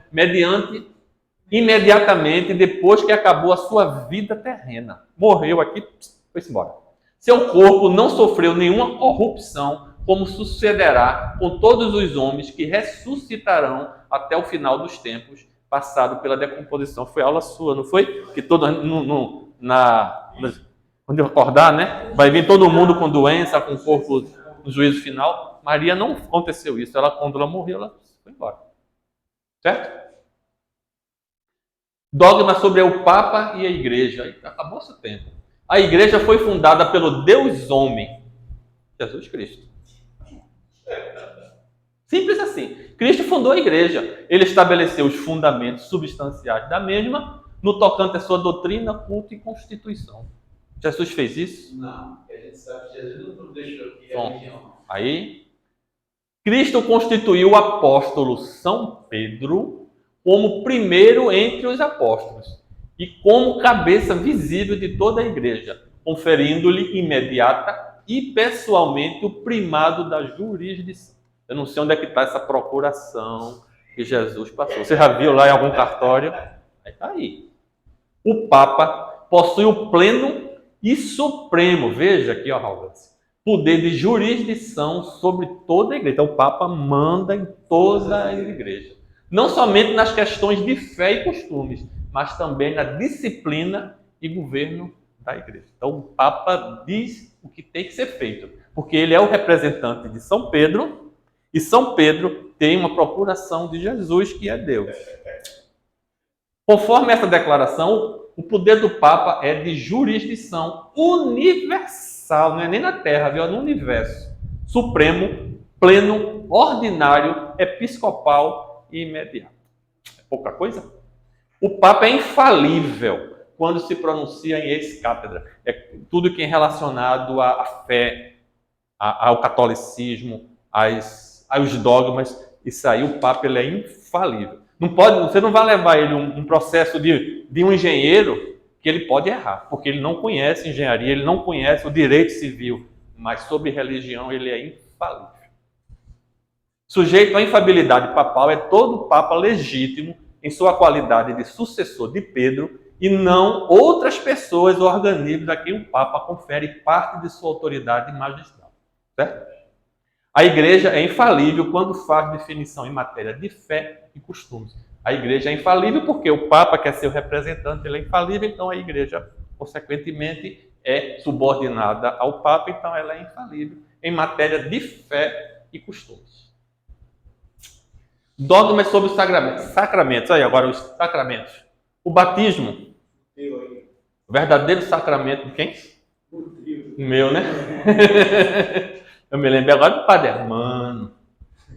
Speaker 4: Imediatamente depois que acabou a sua vida terrena. Morreu aqui, foi-se embora. Seu corpo não sofreu nenhuma corrupção, como sucederá com todos os homens que ressuscitarão até o final dos tempos, passado pela decomposição. Foi aula sua, não foi? Que todo quando eu acordar, né? Vai vir todo mundo com doença, com corpo no juízo final. Maria não aconteceu isso. Quando ela morreu, ela foi embora. Certo? Dogma sobre o Papa e a Igreja. Acabou seu tempo. A Igreja foi fundada pelo Deus homem, Jesus Cristo. Simples assim. Cristo fundou a Igreja. Ele estabeleceu os fundamentos substanciais da mesma no tocante à sua doutrina, culto e constituição. Jesus fez isso?
Speaker 2: Não, a gente sabe que Jesus não deixou aqui
Speaker 4: Bom,
Speaker 2: a religião.
Speaker 4: aí, Cristo constituiu o apóstolo São Pedro como primeiro entre os apóstolos e como cabeça visível de toda a igreja, conferindo-lhe imediata e pessoalmente o primado da jurisdição. Eu não sei onde é que está essa procuração que Jesus passou. Você já viu lá em algum cartório? Aí está aí. O Papa possui o pleno e supremo, veja aqui, ó, poder de jurisdição sobre toda a igreja. Então o Papa manda em toda a igreja. Não somente nas questões de fé e costumes, mas também na disciplina e governo da igreja. Então o Papa diz o que tem que ser feito, porque ele é o representante de São Pedro, e São Pedro tem uma procuração de Jesus, que é Deus. Conforme essa declaração, o poder do Papa é de jurisdição universal, não é nem na Terra, viu? É no universo. Supremo, pleno, ordinário, episcopal e imediato. É pouca coisa? O Papa é infalível quando se pronuncia em ex-cátedra. É tudo que é relacionado à fé, ao catolicismo, aos dogmas. Isso aí, o Papa ele é infalível. Você não vai levar ele um processo de um engenheiro que ele pode errar, porque ele não conhece engenharia, ele não conhece o direito civil, mas sobre religião ele é infalível. Sujeito à infabilidade papal é todo Papa legítimo em sua qualidade de sucessor de Pedro e não outras pessoas ou organismos a quem o Papa confere parte de sua autoridade magistral. Certo? A igreja é infalível quando faz definição em matéria de fé e costumes. A igreja é infalível porque o Papa quer ser o representante, ele é infalível, então a igreja, consequentemente, é subordinada ao Papa, então ela é infalível em matéria de fé e costumes. Dogmas sobre os sacramentos. Sacramentos, aí agora os sacramentos. O batismo, o verdadeiro sacramento de quem? O meu, né? Eu me lembro agora do Padre Hermano,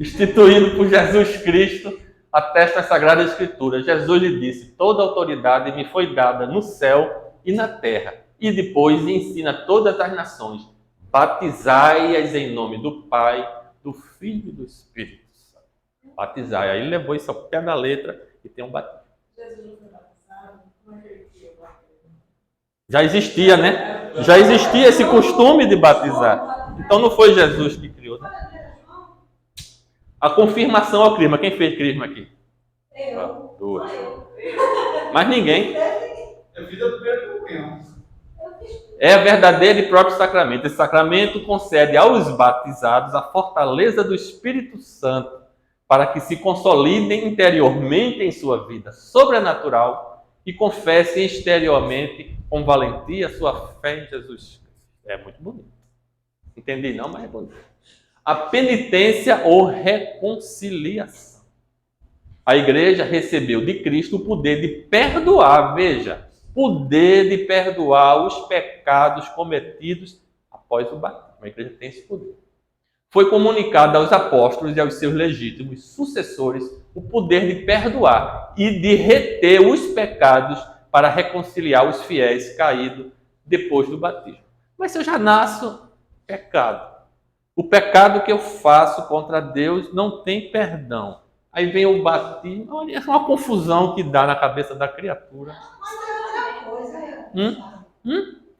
Speaker 4: instituído por Jesus Cristo, atesta a Sagrada Escritura. Jesus lhe disse: toda autoridade me foi dada no céu e na terra. E depois ensina todas as nações: batizai-as em nome do Pai, do Filho e do Espírito Santo. Batizai. Aí ele levou isso ao pé da letra e tem um batismo.
Speaker 6: Jesus não foi batizado? Como é que ele criou o batismo?
Speaker 4: Já existia, né? Já existia esse costume de batizar. Então não foi Jesus que criou, né? A confirmação ao crisma. Quem fez crisma aqui?
Speaker 3: Eu.
Speaker 4: Duas. Mas ninguém.
Speaker 2: Eu fiz a primeira comunhão.
Speaker 4: É verdadeiro e próprio sacramento. Esse sacramento concede aos batizados a fortaleza do Espírito Santo para que se consolidem interiormente em sua vida sobrenatural e confessem exteriormente com valentia sua fé em Jesus Cristo. É muito bonito. Entendi não, mas é bonito. A penitência ou reconciliação. A igreja recebeu de Cristo o poder de perdoar, veja, poder de perdoar os pecados cometidos após o batismo. A igreja tem esse poder. foi comunicado aos apóstolos e aos seus legítimos sucessores o poder de perdoar e de reter os pecados para reconciliar os fiéis caídos depois do batismo. Mas se eu já nasço pecado, o pecado que eu faço contra Deus não tem perdão. Aí vem o batismo, olha, é uma confusão que dá na cabeça da criatura.
Speaker 3: Mas é outra coisa.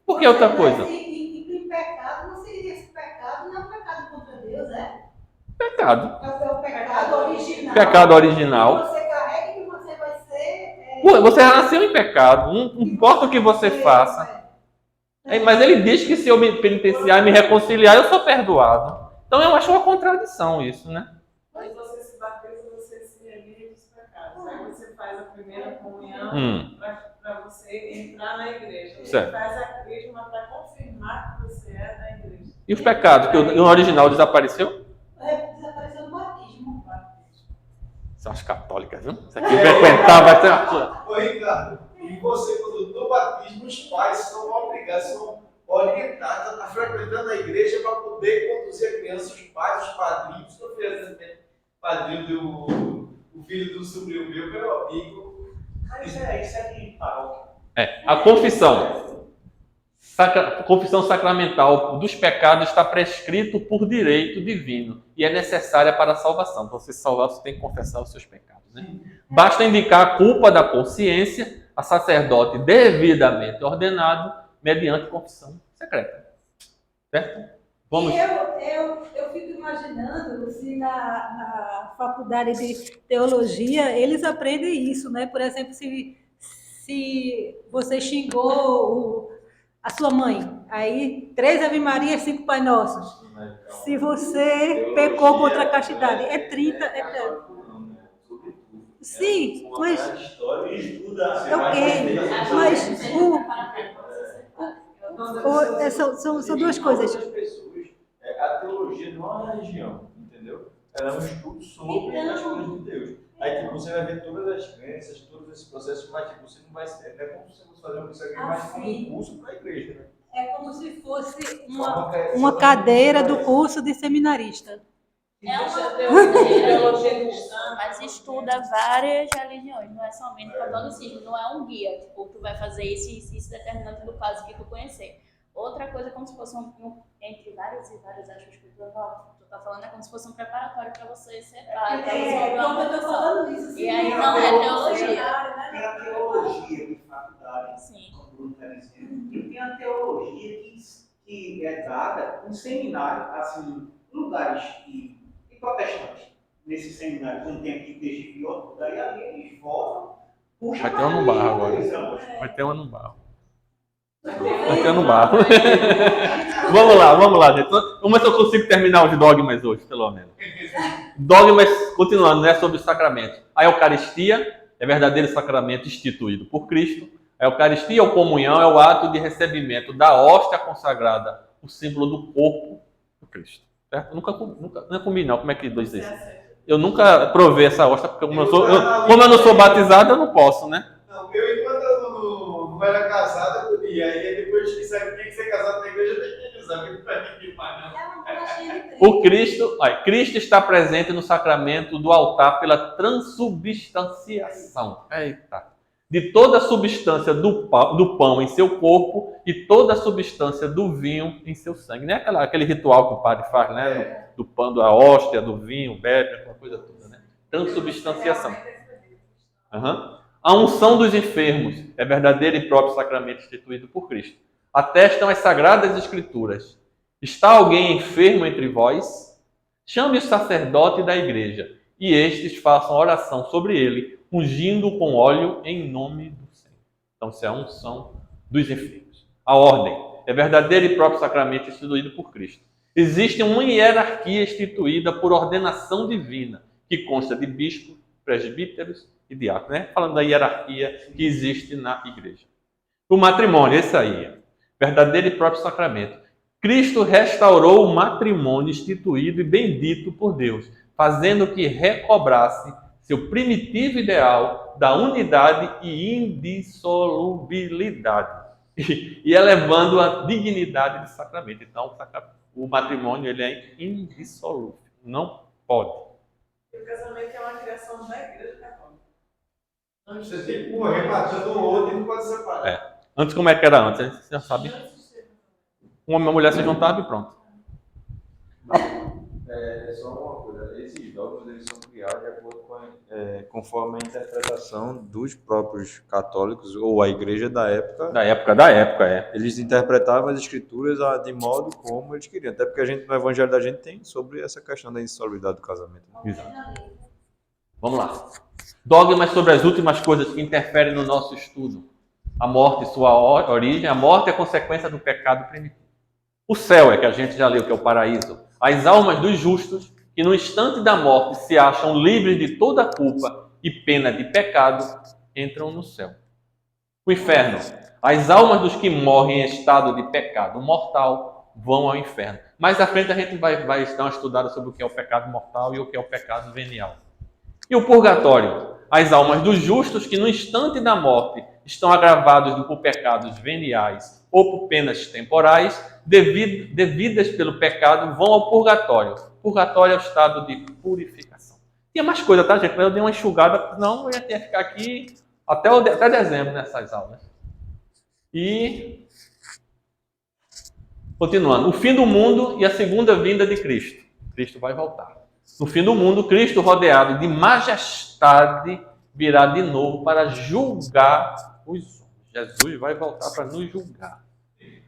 Speaker 4: Por que outra coisa?
Speaker 3: E pecado não seria esse pecado, não é um pecado contra Deus, é?
Speaker 4: Pecado.
Speaker 3: É o pecado original.
Speaker 4: Pecado original.
Speaker 3: Que você carrega e que você vai ser.
Speaker 4: Você já nasceu em pecado, não importa o que você faça. Mas ele diz que se eu me penitenciar e me reconciliar, eu sou perdoado. Então eu acho uma contradição isso, né?
Speaker 6: Mas você se batiza, você se livra dos pecados. Aí você faz a primeira comunhão para você entrar na igreja. Você
Speaker 4: Certo.
Speaker 6: faz a crisma para confirmar que você é da igreja.
Speaker 4: E os pecados, que no original desapareceu?
Speaker 3: Desapareceu do batismo.
Speaker 4: São as católicas, viu? Isso aqui frequentar vai ter uma coisa.
Speaker 2: Ô, Ricardo, e você, quando no batismo, os pais são obrigados, são orientados a estar frequentando a igreja para poder conduzir a criança, os pais, os padrinhos, estou fazendo padrinho do filho do sobrinho meu, meu amigo. Mas isso é de paróquia.
Speaker 4: A confissão. A confissão sacramental dos pecados está prescrito por direito divino e é necessária para a salvação. Para você se salvar, você tem que confessar os seus pecados, né? Basta indicar a culpa da consciência a sacerdote devidamente ordenado mediante confissão secreta. Certo? Vamos.
Speaker 3: E eu fico imaginando se na faculdade de teologia eles aprendem isso, né? Por exemplo, se você xingou a sua mãe, aí 3 Ave Maria, 5 Pai Nossos. Se você pecou contra a castidade, é 30. Sim, mas ok, mas são duas coisas.
Speaker 5: A teologia não é uma religião, entendeu? Ela é um estudo sobre as coisas de Deus. Aí tipo, você vai ver todas as crenças, todos esses processos, mas tipo, você não vai ser, não é como se você fosse fazer uma coisa aqui, mas como um curso para a igreja, né?
Speaker 3: É como se fosse uma cadeira do curso de seminarista.
Speaker 7: É uma
Speaker 6: teologia cristã,
Speaker 7: mas estuda várias religiões, não é somente catolicismo, não é um guia, tipo, tu vai fazer isso determinante do caso que tu conhecer. Outra coisa é como se fosse entre várias e várias aspas que tu tá falando, é como se fosse um preparatório para você ser padre.
Speaker 3: Como eu tô falando isso.
Speaker 7: E aí não é teologia.
Speaker 2: Tem a teologia de faculdade,
Speaker 7: Sim.
Speaker 2: como o Bruno está dizendo, e tem a teologia que é dada em seminário, assim, em lugares que protestantes. Nesse seminário, quando tem aqui TGP e outro, daí ali eles voltam, puxam.
Speaker 4: Vai ter uma no bar agora. Vai ter uma no bar. Vai ter no bar. Vamos lá, gente. Vamos ver se eu consigo terminar os dogmas hoje, pelo menos. Dogmas, continuando, né, sobre os sacramentos. A Eucaristia é verdadeiro sacramento instituído por Cristo. A Eucaristia ou comunhão é o ato de recebimento da hóstia consagrada, o símbolo do corpo do Cristo. Certo? Eu nunca comi, não. Como é que diz isso? Eu nunca provei essa hóstia, porque como eu não sou batizado, eu não posso, né?
Speaker 2: Não, enquanto eu não era casado, eu comi. Aí depois que sabe que tem que ser casado na igreja, tem que usar.
Speaker 4: O Cristo está presente no sacramento do altar pela transubstanciação. Eita! De toda a substância do pão em seu corpo e toda a substância do vinho em seu sangue. Não é aquele ritual que o padre faz, né? Do pão, da hóstia, do vinho, bebe, aquela coisa toda, né? Transubstanciação. A unção dos enfermos é verdadeiro e próprio sacramento instituído por Cristo. Atestam as sagradas escrituras. Está alguém enfermo entre vós? Chame o sacerdote da igreja e estes façam oração sobre ele, ungindo com óleo em nome do Senhor. Então, isso é a unção dos enfermos. A ordem é verdadeiro e próprio sacramento instituído por Cristo. Existe uma hierarquia instituída por ordenação divina, que consta de bispos, presbíteros e diáconos, né? Falando da hierarquia que existe na igreja. O matrimônio, esse aí, verdadeiro e próprio sacramento. Cristo restaurou o matrimônio instituído e bendito por Deus, fazendo que recobrasse seu primitivo ideal da unidade e indissolubilidade. e elevando a dignidade de sacramento. Então, o matrimônio ele é indissolúvel. Não pode.
Speaker 6: E o casamento é uma criação da Igreja Católica.
Speaker 2: Você tem que morrer matando um outro e não pode separar.
Speaker 4: Antes, como é que era antes? A gente já sabe. Uma mulher se juntava e pronto.
Speaker 5: É só uma coisa, esses dogmas eles são criados de acordo com conforme a interpretação dos próprios católicos ou a igreja da época.
Speaker 4: Da época, é.
Speaker 5: Eles interpretavam as escrituras de modo como eles queriam. Até porque a gente, no evangelho da gente, tem sobre essa questão da insolubilidade do casamento.
Speaker 4: Exato. Vamos lá. Dogmas sobre as últimas coisas que interferem no nosso estudo. A morte e sua origem. A morte é consequência do pecado primitivo. O céu é que a gente já leu, que é o paraíso. As almas dos justos, que no instante da morte se acham livres de toda culpa e pena de pecado, entram no céu. O inferno. As almas dos que morrem em estado de pecado mortal vão ao inferno. Mais à frente a gente vai dar uma estudada sobre o que é o pecado mortal e o que é o pecado venial. E o purgatório. As almas dos justos que no instante da morte estão agravados por pecados veniais ou por penas temporais, devidas pelo pecado, vão ao purgatório. Purgatório é o estado de purificação. Tinha mais coisa, tá, gente? Mas eu dei uma enxugada, senão eu ia ter que ficar aqui até dezembro nessas aulas. E, continuando, o fim do mundo e a segunda vinda de Cristo. Cristo vai voltar. No fim do mundo, Cristo, rodeado de majestade, virá de novo para julgar os homens. Jesus vai voltar para nos julgar.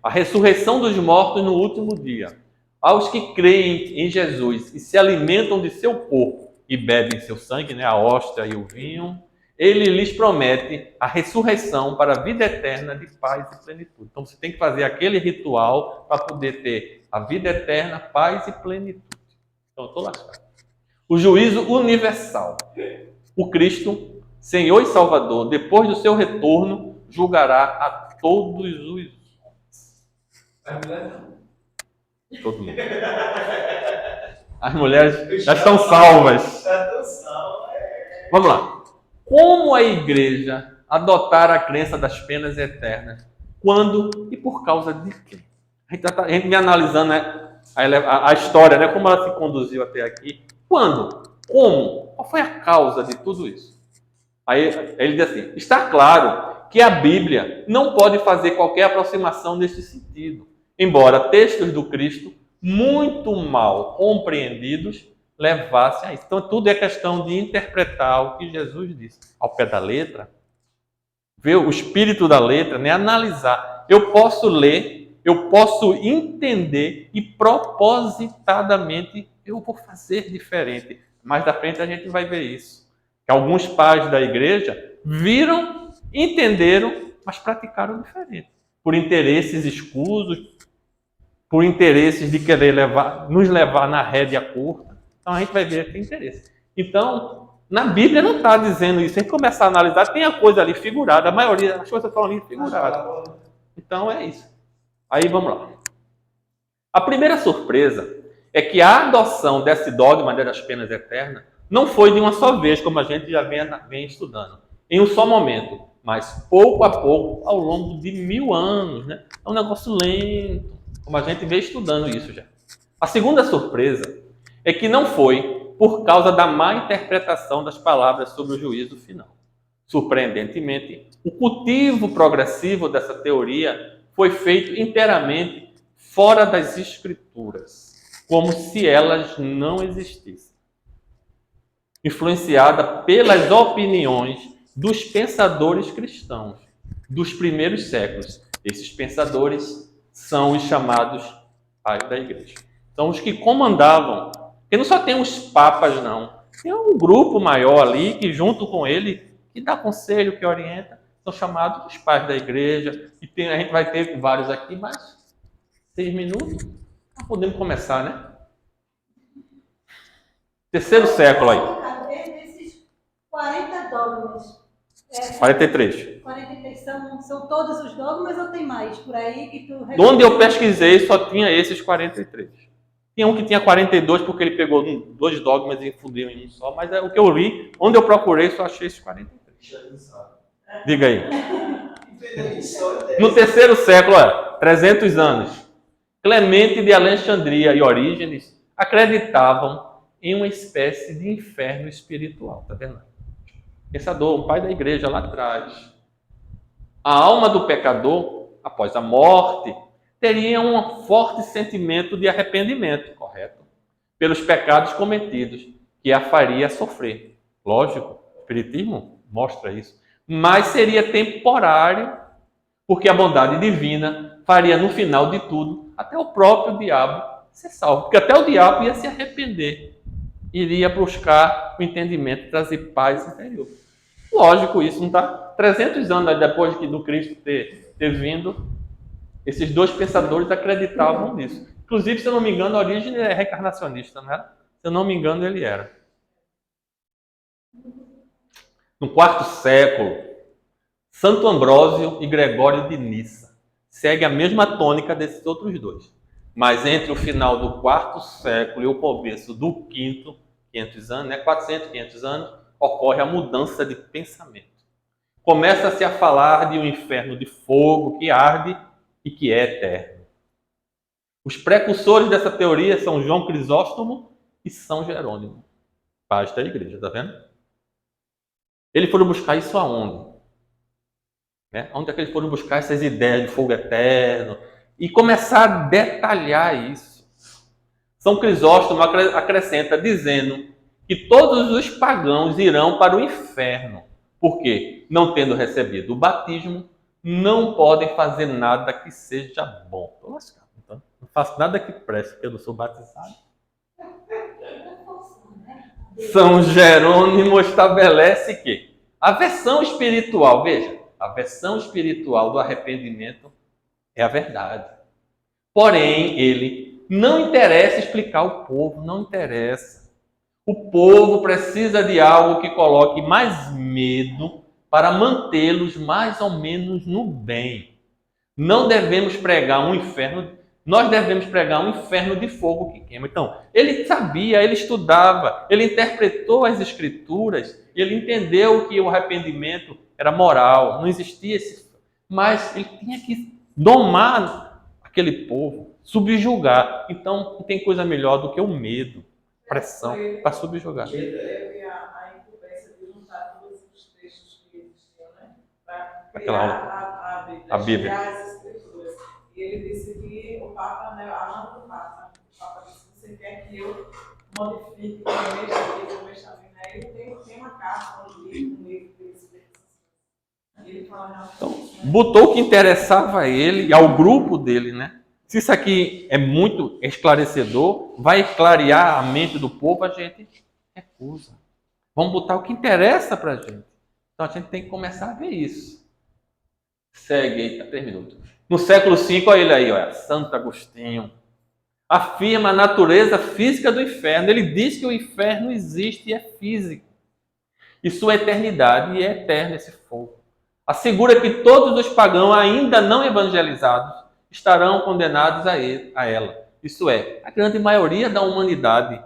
Speaker 4: A ressurreição dos mortos no último dia. Aos que creem em Jesus e se alimentam de seu corpo e bebem seu sangue, né, a hóstia e o vinho, ele lhes promete a ressurreição para a vida eterna de paz e plenitude. Então você tem que fazer aquele ritual para poder ter a vida eterna, paz e plenitude. Então eu estou lascado. O juízo universal. O Cristo, Senhor e Salvador, depois do seu retorno, julgará a todos os homens. Todo mundo. As mulheres já estão salvas. Vamos lá. Como a igreja adotar a crença das penas eternas? Quando e por causa de quem? A gente vem analisando, né, a história, né, como ela se conduziu até aqui. Quando? Como? Qual foi a causa de tudo isso? Aí ele diz assim, está claro que a Bíblia não pode fazer qualquer aproximação nesse sentido, embora textos do Cristo, muito mal compreendidos, levassem a isso. Então tudo é questão de interpretar o que Jesus disse ao pé da letra, ver o espírito da letra, né? Analisar. Eu posso ler, eu posso entender e propositadamente eu vou fazer diferente. Mais da frente a gente vai ver isso. Que alguns pais da igreja viram, entenderam, mas praticaram diferente. Por interesses escusos, por interesses de querer nos levar na rédea curta. Então a gente vai ver que tem interesse. Então, na Bíblia não está dizendo isso. Se a gente começar a analisar, tem a coisa ali figurada. A maioria das coisas estão ali figuradas. Então é isso. Aí vamos lá. A primeira surpresa é que a adoção desse dogma das penas eternas não foi de uma só vez, como a gente já vem estudando, em um só momento, mas pouco a pouco, ao longo de 1000 anos. Né? É um negócio lento, como a gente vem estudando isso já. A segunda surpresa é que não foi por causa da má interpretação das palavras sobre o juízo final. Surpreendentemente, o cultivo progressivo dessa teoria foi feito inteiramente fora das Escrituras, como se elas não existissem. Influenciada pelas opiniões dos pensadores cristãos dos primeiros séculos. Esses pensadores são os chamados pais da igreja. São os que comandavam. Porque não só tem os papas, não. Tem um grupo maior ali que, junto com ele, que dá conselho, que orienta. São chamados os pais da igreja. E a gente vai ter vários aqui, mas 6 minutos. Podemos começar, né? Terceiro século aí.
Speaker 3: Esses 40 dogmas.
Speaker 4: 43.
Speaker 3: 43 são todos os dogmas ou tem mais por aí que tu...
Speaker 4: Onde eu pesquisei só tinha esses 43. Tinha um que tinha 42 porque ele pegou 2 dogmas e fundiu em um só, mas é o que eu li, onde eu procurei só achei esses 43. Diga aí. No terceiro século, 300 anos, Clemente de Alexandria e Orígenes acreditavam em uma espécie de inferno espiritual, tá vendo? Pensador, um pai da igreja lá atrás. A alma do pecador, após a morte, teria um forte sentimento de arrependimento, correto? Pelos pecados cometidos, que a faria sofrer. Lógico, o Espiritismo mostra isso. Mas seria temporário, porque a bondade divina faria no final de tudo, até o próprio diabo ser salvo. Porque até o diabo ia se arrepender, iria buscar o entendimento, trazer paz interior. Lógico, isso não está 300 anos depois do Cristo ter vindo, esses dois pensadores acreditavam nisso. Inclusive, se eu não me engano, a origem é reencarnacionista, não era? Se eu não me engano, ele era. No quarto século, Santo Ambrósio e Gregório de Nissa seguem a mesma tônica desses outros dois. Mas entre o final do quarto século e o começo do quinto, 500 anos, 400, 500 anos, ocorre a mudança de pensamento. Começa-se a falar de um inferno de fogo que arde e que é eterno. Os precursores dessa teoria são João Crisóstomo e São Jerônimo, pais da igreja, tá vendo? Eles foram buscar isso aonde? Onde é que eles foram buscar essas ideias de fogo eterno? E começar a detalhar isso. São Crisóstomo acrescenta dizendo que todos os pagãos irão para o inferno, porque, não tendo recebido o batismo, não podem fazer nada que seja bom. Estou lascado, então. Não faço nada que preste, porque eu não sou batizado. São Jerônimo estabelece que a versão espiritual, veja, a versão espiritual do arrependimento é a verdade. Porém, ele não interessa explicar ao povo, não interessa. O povo precisa de algo que coloque mais medo para mantê-los mais ou menos no bem. Não devemos pregar um inferno, nós devemos pregar um inferno de fogo que queima. Então, ele sabia, ele estudava, ele interpretou as escrituras, ele entendeu que o arrependimento era moral, não existia esse... Mas ele tinha que domar aquele povo, subjugar. Então, não tem coisa melhor do que o medo, pressão, para subjugar.
Speaker 6: Teve a incumbência de juntar todos os textos que existiam, né? Para
Speaker 4: Aquela
Speaker 6: criar
Speaker 4: a Bíblia.
Speaker 6: criar as escrituras. E ele disse que o Papa, né, a mão do Papa, o Papa disse: você quer que eu modifique, que eu mexa aqui, eu mexa ali, né? Ele tem uma carta, um livro que ele explica. E ele fala,
Speaker 4: então, botou o que interessava a ele e ao grupo dele, né? Se isso aqui é muito esclarecedor, vai clarear a mente do povo, a gente recusa. Vamos botar o que interessa para a gente. Então a gente tem que começar a ver isso. Segue aí, 3 minutos. No século V, olha ele aí, olha, Santo Agostinho. Afirma a natureza física do inferno. Ele diz que o inferno existe e é físico. E sua eternidade é eterna esse fogo. Assegura que todos os pagãos ainda não evangelizados estarão condenados a ela. Isso é, a grande maioria da humanidade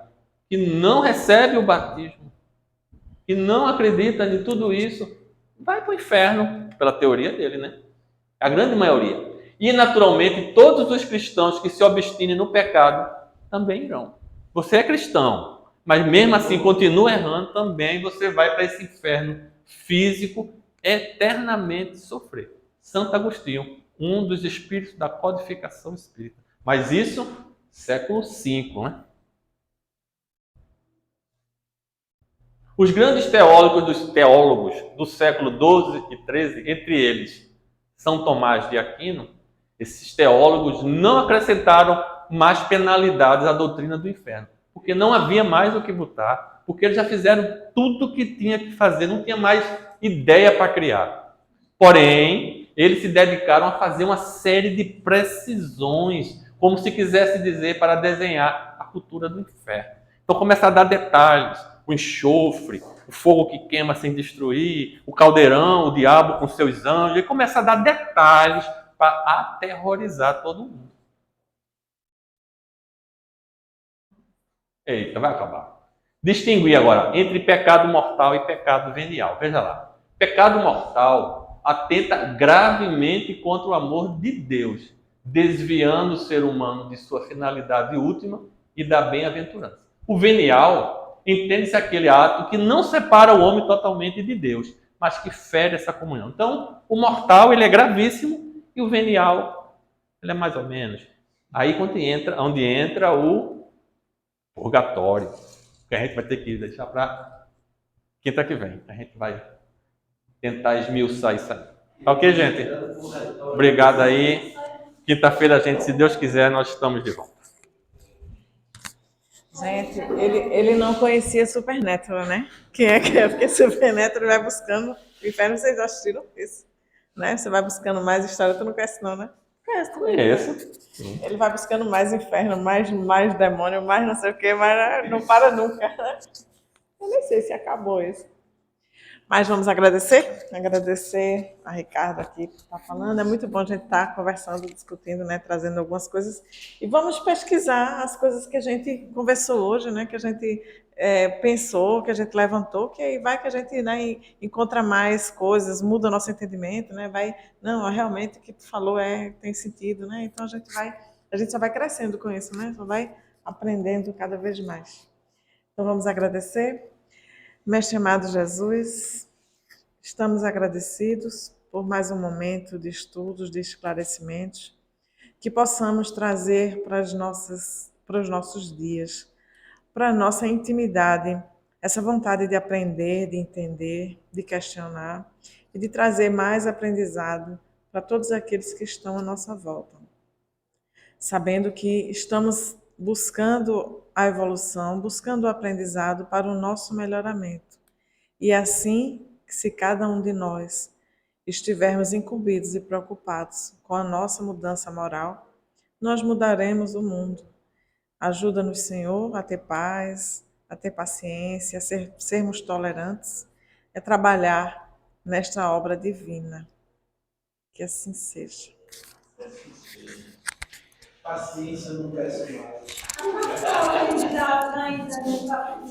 Speaker 4: que não recebe o batismo, que não acredita em tudo isso, vai para o inferno, pela teoria dele, né? A grande maioria. E, naturalmente, todos os cristãos que se obstinem no pecado também irão. Você é cristão, mas mesmo assim continua errando, também você vai para esse inferno físico eternamente sofrer. Santo Agostinho, um dos espíritos da codificação espírita. Mas isso, século V, né? Os grandes teólogos do século XII e XIII, entre eles São Tomás de Aquino, esses teólogos não acrescentaram mais penalidades à doutrina do inferno, porque não havia mais o que botar, porque eles já fizeram tudo o que tinha que fazer, não tinha mais ideia para criar. Porém, eles se dedicaram a fazer uma série de precisões, como se quisesse dizer, para desenhar a cultura do inferno. Então, começa a dar detalhes, o enxofre, o fogo que queima sem destruir, o caldeirão, o diabo com seus anjos, e começa a dar detalhes para aterrorizar todo mundo. Eita, vai acabar. Distinguir agora entre pecado mortal e pecado venial. Veja lá. Pecado mortal atenta gravemente contra o amor de Deus, desviando o ser humano de sua finalidade última e da bem-aventurança. O venial entende-se aquele ato que não separa o homem totalmente de Deus, mas que fere essa comunhão. Então, o mortal ele é gravíssimo e o venial ele é mais ou menos. Aí onde entra o purgatório, que a gente vai ter que deixar para quinta que vem. A gente vai tentar esmiuçar isso aí. Tá ok, gente? Obrigado aí. Quinta-feira, a gente, se Deus quiser, nós estamos de volta.
Speaker 1: Gente, ele não conhecia Supernatural, né? Quem é que é? Porque Supernatural vai buscando. O inferno vocês já assistiram isso, né? Você vai buscando mais história, tu não conhece não, né? Conhece também.
Speaker 4: Conheço.
Speaker 1: Ele vai buscando mais inferno, mais demônio, mais não sei o quê, mas não para nunca, né? Eu nem sei se acabou isso. Mas vamos agradecer a Ricardo aqui que está falando. É muito bom a gente estar conversando, discutindo, né, trazendo algumas coisas. E vamos pesquisar as coisas que a gente conversou hoje, né, que a gente pensou, que a gente levantou, que aí vai que a gente, né, encontra mais coisas, muda o nosso entendimento, né, vai, não, realmente o que tu falou tem sentido, né, então a gente só vai crescendo com isso, né, só vai aprendendo cada vez mais. Então vamos agradecer. Mestre amado Jesus, estamos agradecidos por mais um momento de estudos, de esclarecimentos, que possamos trazer para os nossos dias, para a nossa intimidade, essa vontade de aprender, de entender, de questionar e de trazer mais aprendizado para todos aqueles que estão à nossa volta. Sabendo que estamos buscando a evolução, buscando o aprendizado para o nosso melhoramento. E assim, se cada um de nós estivermos incumbidos e preocupados com a nossa mudança moral, nós mudaremos o mundo. Ajuda-nos, Senhor, a ter paz, a ter paciência, a sermos tolerantes, a trabalhar nesta obra divina. Que assim seja.
Speaker 2: Paciência não cresce mais.
Speaker 3: Ainda não está